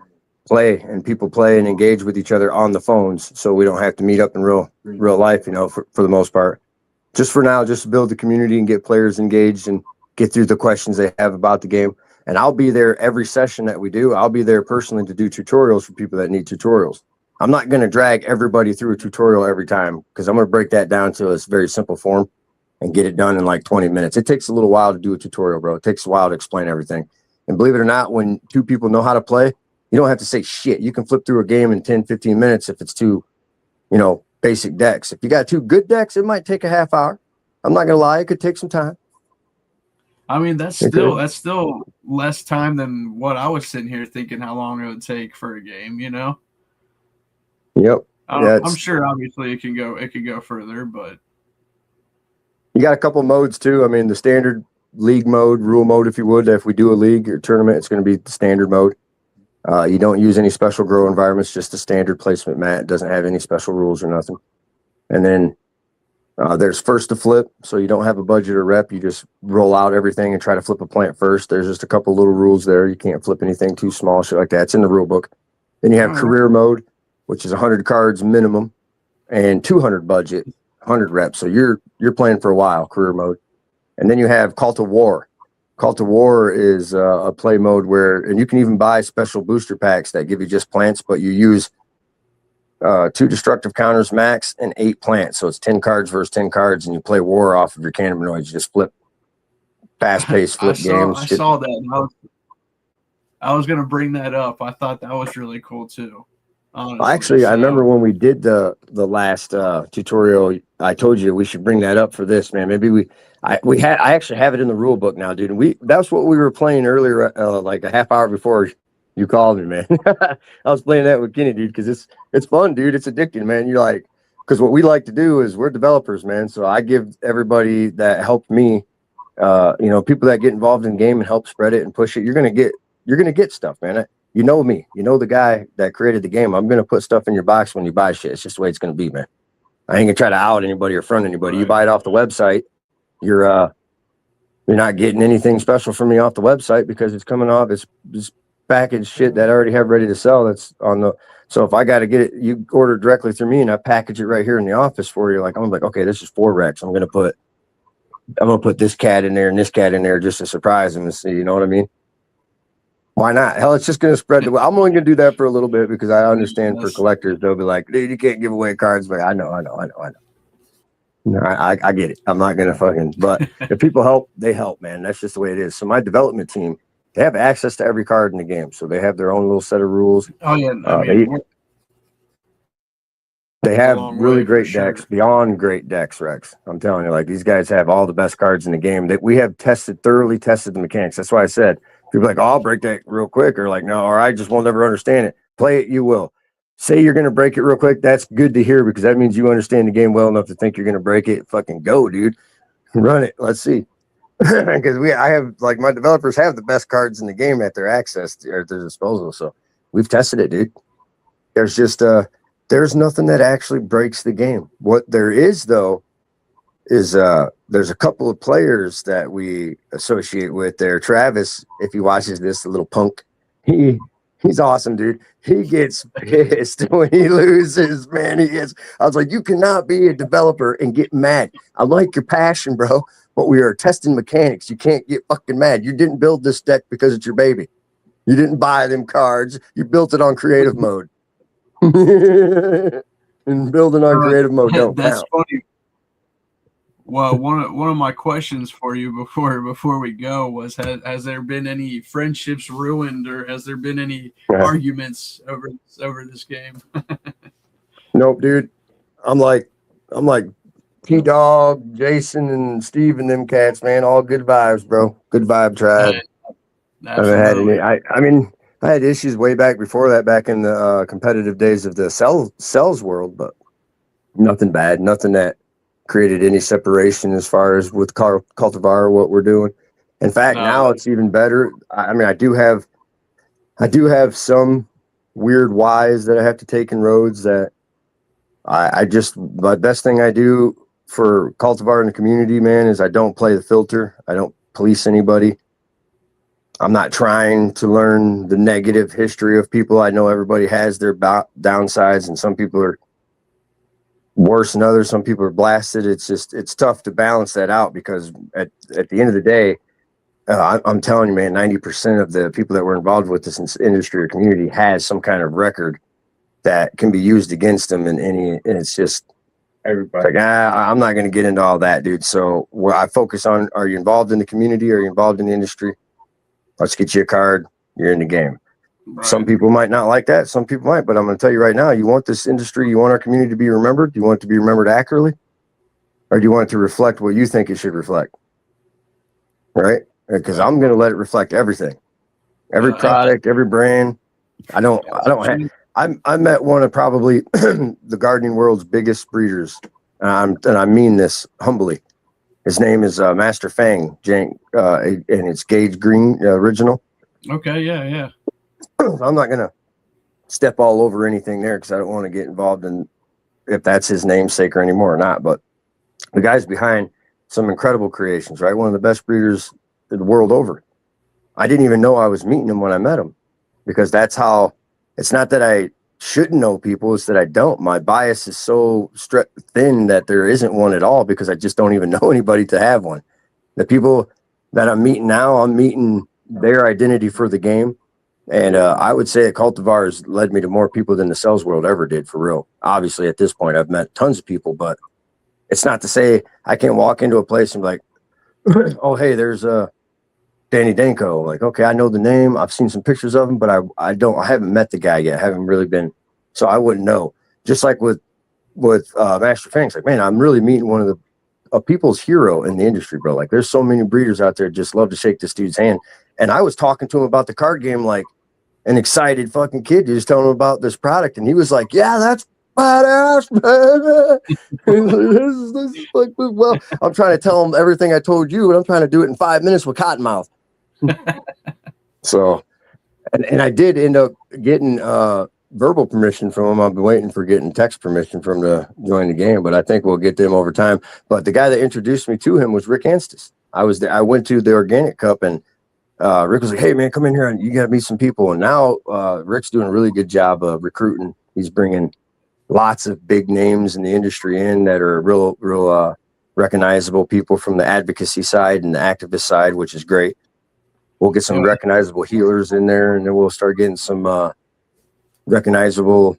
play and people play and engage with each other on the phones, so we don't have to meet up in real life. You know, for the most part. Just for now, just to build the community and get players engaged and get through the questions they have about the game. And I'll be there every session that we do. I'll be there personally to do tutorials for people that need tutorials. I'm not going to drag everybody through a tutorial every time because I'm going to break that down to a very simple form and get it done in like 20 minutes. It takes a little while to do a tutorial, bro. It takes a while to explain everything. And believe it or not, when two people know how to play, you don't have to say shit. You can flip through a game in 10, 15 minutes if it's two, you know, basic decks. If you got two good decks, it might take a half hour. I'm not gonna lie, it could take some time. I mean, that's still less time than what I was sitting here thinking how long it would take for a game, you know? Yep. I'm sure obviously it can go further, but You got a couple modes too. I mean, the standard league mode, rule mode, if you would. If we do a league or tournament, it's going to be the standard mode. You don't use any special grow environments, just a standard placement mat. It doesn't have any special rules or nothing. And then there's first to flip, so you don't have a budget or rep. You just roll out everything and try to flip a plant first. There's just a couple little rules there. You can't flip anything too small, shit like that. It's in the rule book. Then you have career mode, which is 100 cards minimum and 200 budget, 100 reps. So you're playing for a while, career mode. And then you have Cultivar. Cultivar is a play mode where, and you can even buy special booster packs that give you just plants, but you use 2 destructive counters max and 8 plants. So it's 10 cards versus 10 cards, and you play war off of your cannabinoids. You just flip, fast-paced flip games. I saw that. And I was going to bring that up. I thought that was really cool too. Honestly. Actually, I remember when we did the last tutorial, I told you we should bring that up for this, man. Maybe I actually have it in the rule book now, dude. And that's what we were playing earlier, like a half hour before you called me, man. I was playing that with Kenny, dude, because it's fun, dude. It's addicting, man. You're like, because what we like to do is we're developers, man. So I give everybody that helped me, people that get involved in the game and help spread it and push it. You're gonna get stuff, man. You know me. You know the guy that created the game. I'm gonna put stuff in your box when you buy shit. It's just the way it's gonna be, man. I ain't gonna try to out anybody or front anybody. Right. You buy it off the website, you're not getting anything special from me off the website because it's coming off this packaged shit that I already have ready to sell. That's on the. So if I got to get it, you order directly through me, and I package it right here in the office for you. I'm like, okay, this is 4 Rex. I'm gonna put this cat in there and this cat in there just to surprise them and see. You know what I mean? Why not? Hell, it's just going to spread the. I'm only going to do that for a little bit because I understand for collectors, they'll be like, dude, you can't give away cards. But I know. No, I get it. I'm not going to fucking. But if people help, they help, man. That's just the way it is. So my development team, they have access to every card in the game. So they have their own little set of rules. Oh, yeah. They have really great decks, beyond great decks, Rex. I'm telling you, like, these guys have all the best cards in the game. That we have thoroughly tested the mechanics. That's why I said, people are like, oh, I'll break that real quick, or like, no, or I just won't never understand it. Play it, you will. Say you're going to break it real quick. That's good to hear because that means you understand the game well enough to think you're going to break it. Fucking go, dude. Run it. Let's see. Because I have, like, my developers have the best cards in the game at their access or at their disposal. So we've tested it, dude. There's just there's nothing that actually breaks the game. What there is, though, is there's a couple of players that we associate with there. Travis, if he watches this, a little punk, he's awesome, dude. He gets pissed when he loses, man. I was like, you cannot be a developer and get mad. I like your passion, bro, but we are testing mechanics. You can't get fucking mad. You didn't build this deck because it's your baby. You didn't buy them cards. You built it on creative mode. And building on creative mode don't That's count. Funny. Well, one of my questions for you before we go was, has there been any friendships ruined, or has there been any arguments over this game? Nope, dude. I'm like T-Dog, Jason, and Steve and them cats, man. All good vibes, bro. Good vibe tribe. I haven't had any. I mean, I had issues way back before that, back in the competitive days of the cells world, but nothing bad, nothing that created any separation as far as with Cultivar, what we're doing. In fact, now it's even better. I mean, I do have some weird whys that I have to take in roads that my best thing I do for Cultivar in the community, man, is I don't play the filter. I don't police anybody. I'm not trying to learn the negative history of people. I know everybody has their downsides, and some people are worse than others. Some people are blasted. It's tough to balance that out because at the end of the day, I'm telling you, man, 90% of the people that were involved with this industry or community has some kind of record that can be used against them and it's just everybody. Like, I'm not going to get into all that, dude. So what I focus on, are you involved in the community? Are you involved in the industry? Let's get you a card. You're in the game. Right. Some people might not like that. Some people might, but I'm going to tell you right now, you want this industry, you want our community to be remembered? Do you want it to be remembered accurately? Or do you want it to reflect what you think it should reflect? Right? Because I'm going to let it reflect everything. Every product, every brand. I met one of probably the gardening world's biggest breeders. And I mean this humbly. His name is Master Fang, and it's Gage Green original. Okay, yeah. I'm not gonna step all over anything there because I don't want to get involved in if that's his namesake or anymore or not. But the guy's behind some incredible creations, right? One of the best breeders in the world over. I didn't even know I was meeting him when I met him because that's how. It's not that I shouldn't know people; it's that I don't. My bias is so thin that there isn't one at all because I just don't even know anybody to have one. The people that I'm meeting now, I'm meeting their identity for the game. And I would say that Cultivar has led me to more people than the sales world ever did, for real. Obviously, at this point, I've met tons of people, but it's not to say I can't walk into a place and be like, oh, hey, there's Danny Danko. Like, okay, I know the name. I've seen some pictures of him, but I haven't met the guy yet. I haven't really been, so I wouldn't know. Just like with Master Fangs, like, man, I'm really meeting one of the a people's hero in the industry, bro. Like, there's so many breeders out there just love to shake this dude's hand. And I was talking to him about the card game like an excited fucking kid, just telling him about this product, and he was like, "Yeah, that's badass, man." this is like, well, I'm trying to tell him everything I told you, and I'm trying to do it in 5 minutes with Cottonmouth. So, and I did end up getting verbal permission from him. I've been waiting for getting text permission from him to join the game, but I think we'll get them over time. But the guy that introduced me to him was Rick Anstis. I went to the Organic Cup, and Rick was like, "Hey man, come in here and you got to meet some people." And now Rick's doing a really good job of recruiting. He's bringing lots of big names in the industry in that are real recognizable people from the advocacy side and the activist side, which is great. We'll get some recognizable healers in there, and then we'll start getting some recognizable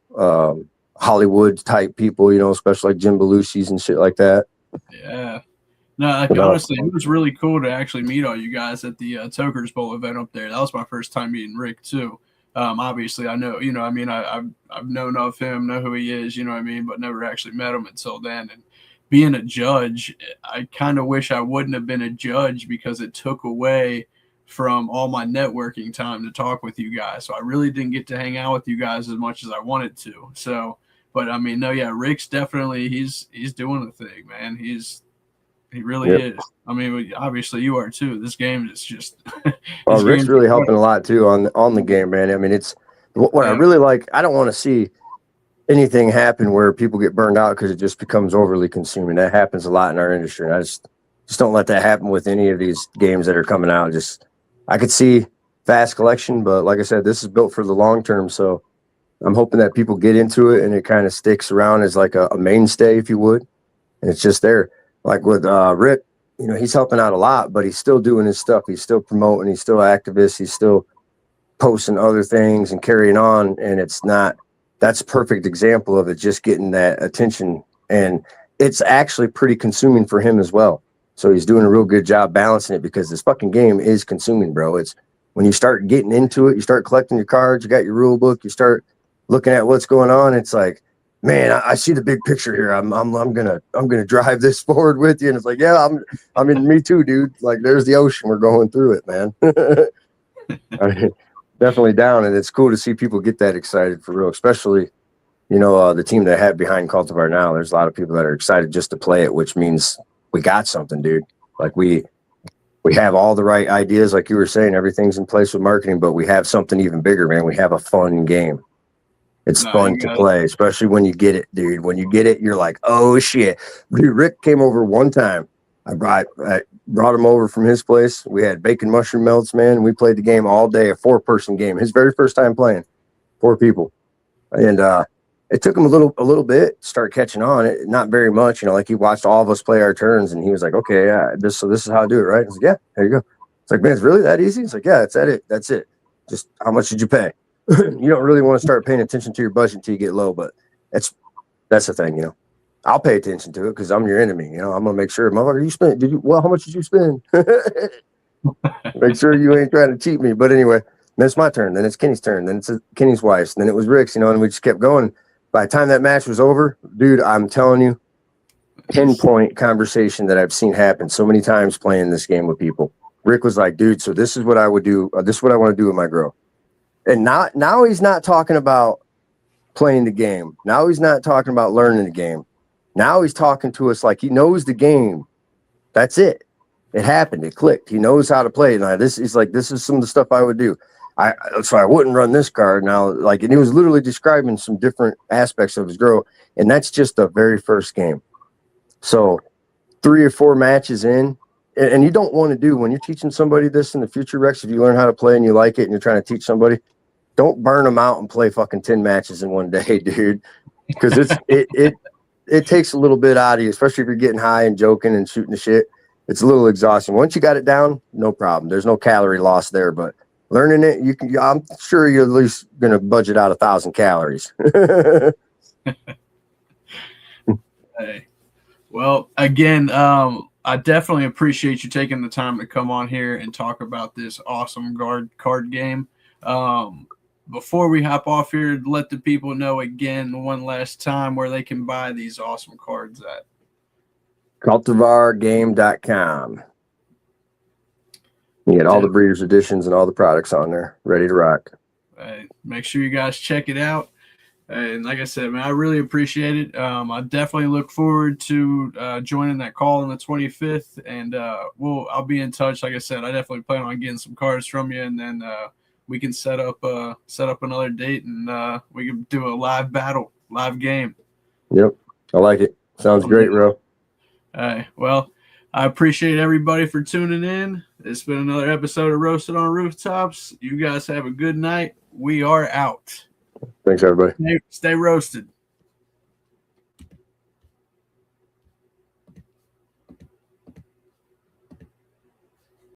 Hollywood type people, especially like Jim Belushi's and shit like that. Yeah. No, like, honestly, it was really cool to actually meet all you guys at the Tokers Bowl event up there. That was my first time meeting Rick too. Obviously, I know, I've known of him, know who he is, but never actually met him until then. And being a judge, I kind of wish I wouldn't have been a judge because it took away from all my networking time to talk with you guys. So I really didn't get to hang out with you guys as much as I wanted to. So, but no, yeah, Rick's definitely he's doing the thing, man. He really is. Obviously you are too. This game is just. Well, Rick's really helping a lot too on the game, man. It's what I really like. I don't want to see anything happen where people get burned out because it just becomes overly consuming. That happens a lot in our industry, and I just don't let that happen with any of these games that are coming out. I could see fast collection, but like I said, this is built for the long term. So I'm hoping that people get into it and it kind of sticks around as like a mainstay, if you would. And it's just there. Like with Rick, he's helping out a lot, but he's still doing his stuff. He's still promoting. He's still activist. He's still posting other things and carrying on. And that's a perfect example of it, just getting that attention. And it's actually pretty consuming for him as well. So he's doing a real good job balancing it because this fucking game is consuming, bro. It's when you start getting into it, you start collecting your cards, you got your rule book, you start looking at what's going on. It's like, man, I see the big picture here. I'm gonna drive this forward with you. And it's like, yeah, me too, dude. Like, there's the ocean. We're going through it, man. Definitely down. And it's cool to see people get that excited for real, especially, the team that I have behind Cultivar now. There's a lot of people that are excited just to play it, which means we got something, dude. Like we have all the right ideas, like you were saying, everything's in place with marketing, but we have something even bigger, man. We have a fun game. It's fun to play, especially when you get it, dude. When you get it, you're like, oh shit. Dude, Rick came over one time. I brought him over from his place. We had bacon mushroom melts, man. We played the game all day, a 4-person game. His very first time playing, 4 people. And it took him a little bit to start catching on. Not very much, like he watched all of us play our turns, and he was like, okay, yeah, this is how I do it, right? I was like, yeah, there you go. It's like, man, it's really that easy? It's like, yeah, that's it. Just how much did you pay? You don't really want to start paying attention to your budget until you get low, but that's the thing, I'll pay attention to it because I'm your enemy. I'm gonna make sure, motherfucker, you spent. How much did you spend? Make sure you ain't trying to cheat me. But anyway, then it's my turn. Then it's Kenny's turn. Then it's Kenny's wife's. Then it was Rick's. And we just kept going. By the time that match was over, dude, I'm telling you, pinpoint conversation that I've seen happen so many times playing this game with people. Rick was like, dude, so this is what I would do. This is what I want to do with my girl. And now he's not talking about playing the game. Now he's not talking about learning the game. Now he's talking to us like he knows the game That's it. It happened. It clicked. He knows how to play. And this is some of the stuff I would do. So I wouldn't run this card now. And he was literally describing some different aspects of his grow. And that's just the very first game. So 3 or 4 matches in, and you don't want to do when you're teaching somebody this in the future, Rex, if you learn how to play and you like it and you're trying to teach somebody, don't burn them out and play fucking 10 matches in one day, dude. Because it takes a little bit out of you, especially if you're getting high and joking and shooting the shit. It's a little exhausting. Once you got it down, no problem. There's no calorie loss there, but learning it, I'm sure you're at least going to budget out 1,000 calories. Hey, well, again, I definitely appreciate you taking the time to come on here and talk about this awesome card game. Before we hop off here, let the people know again one last time where they can buy these awesome cards at. Cultivargame.com. You get all the breeders editions and all the products on there, ready to rock. Make sure you guys check it out. And like I said, man, I really appreciate it. I definitely look forward to joining that call on the 25th, and I'll be in touch. Like I said, I definitely plan on getting some cards from you, and then we can set up another date, and we can do a live battle, live game. Yep, I like it. Sounds great, bro. Well, I appreciate everybody for tuning in. It's been another episode of Roasted on Rooftops. You guys have a good night. We are out. Thanks, everybody. Stay roasted.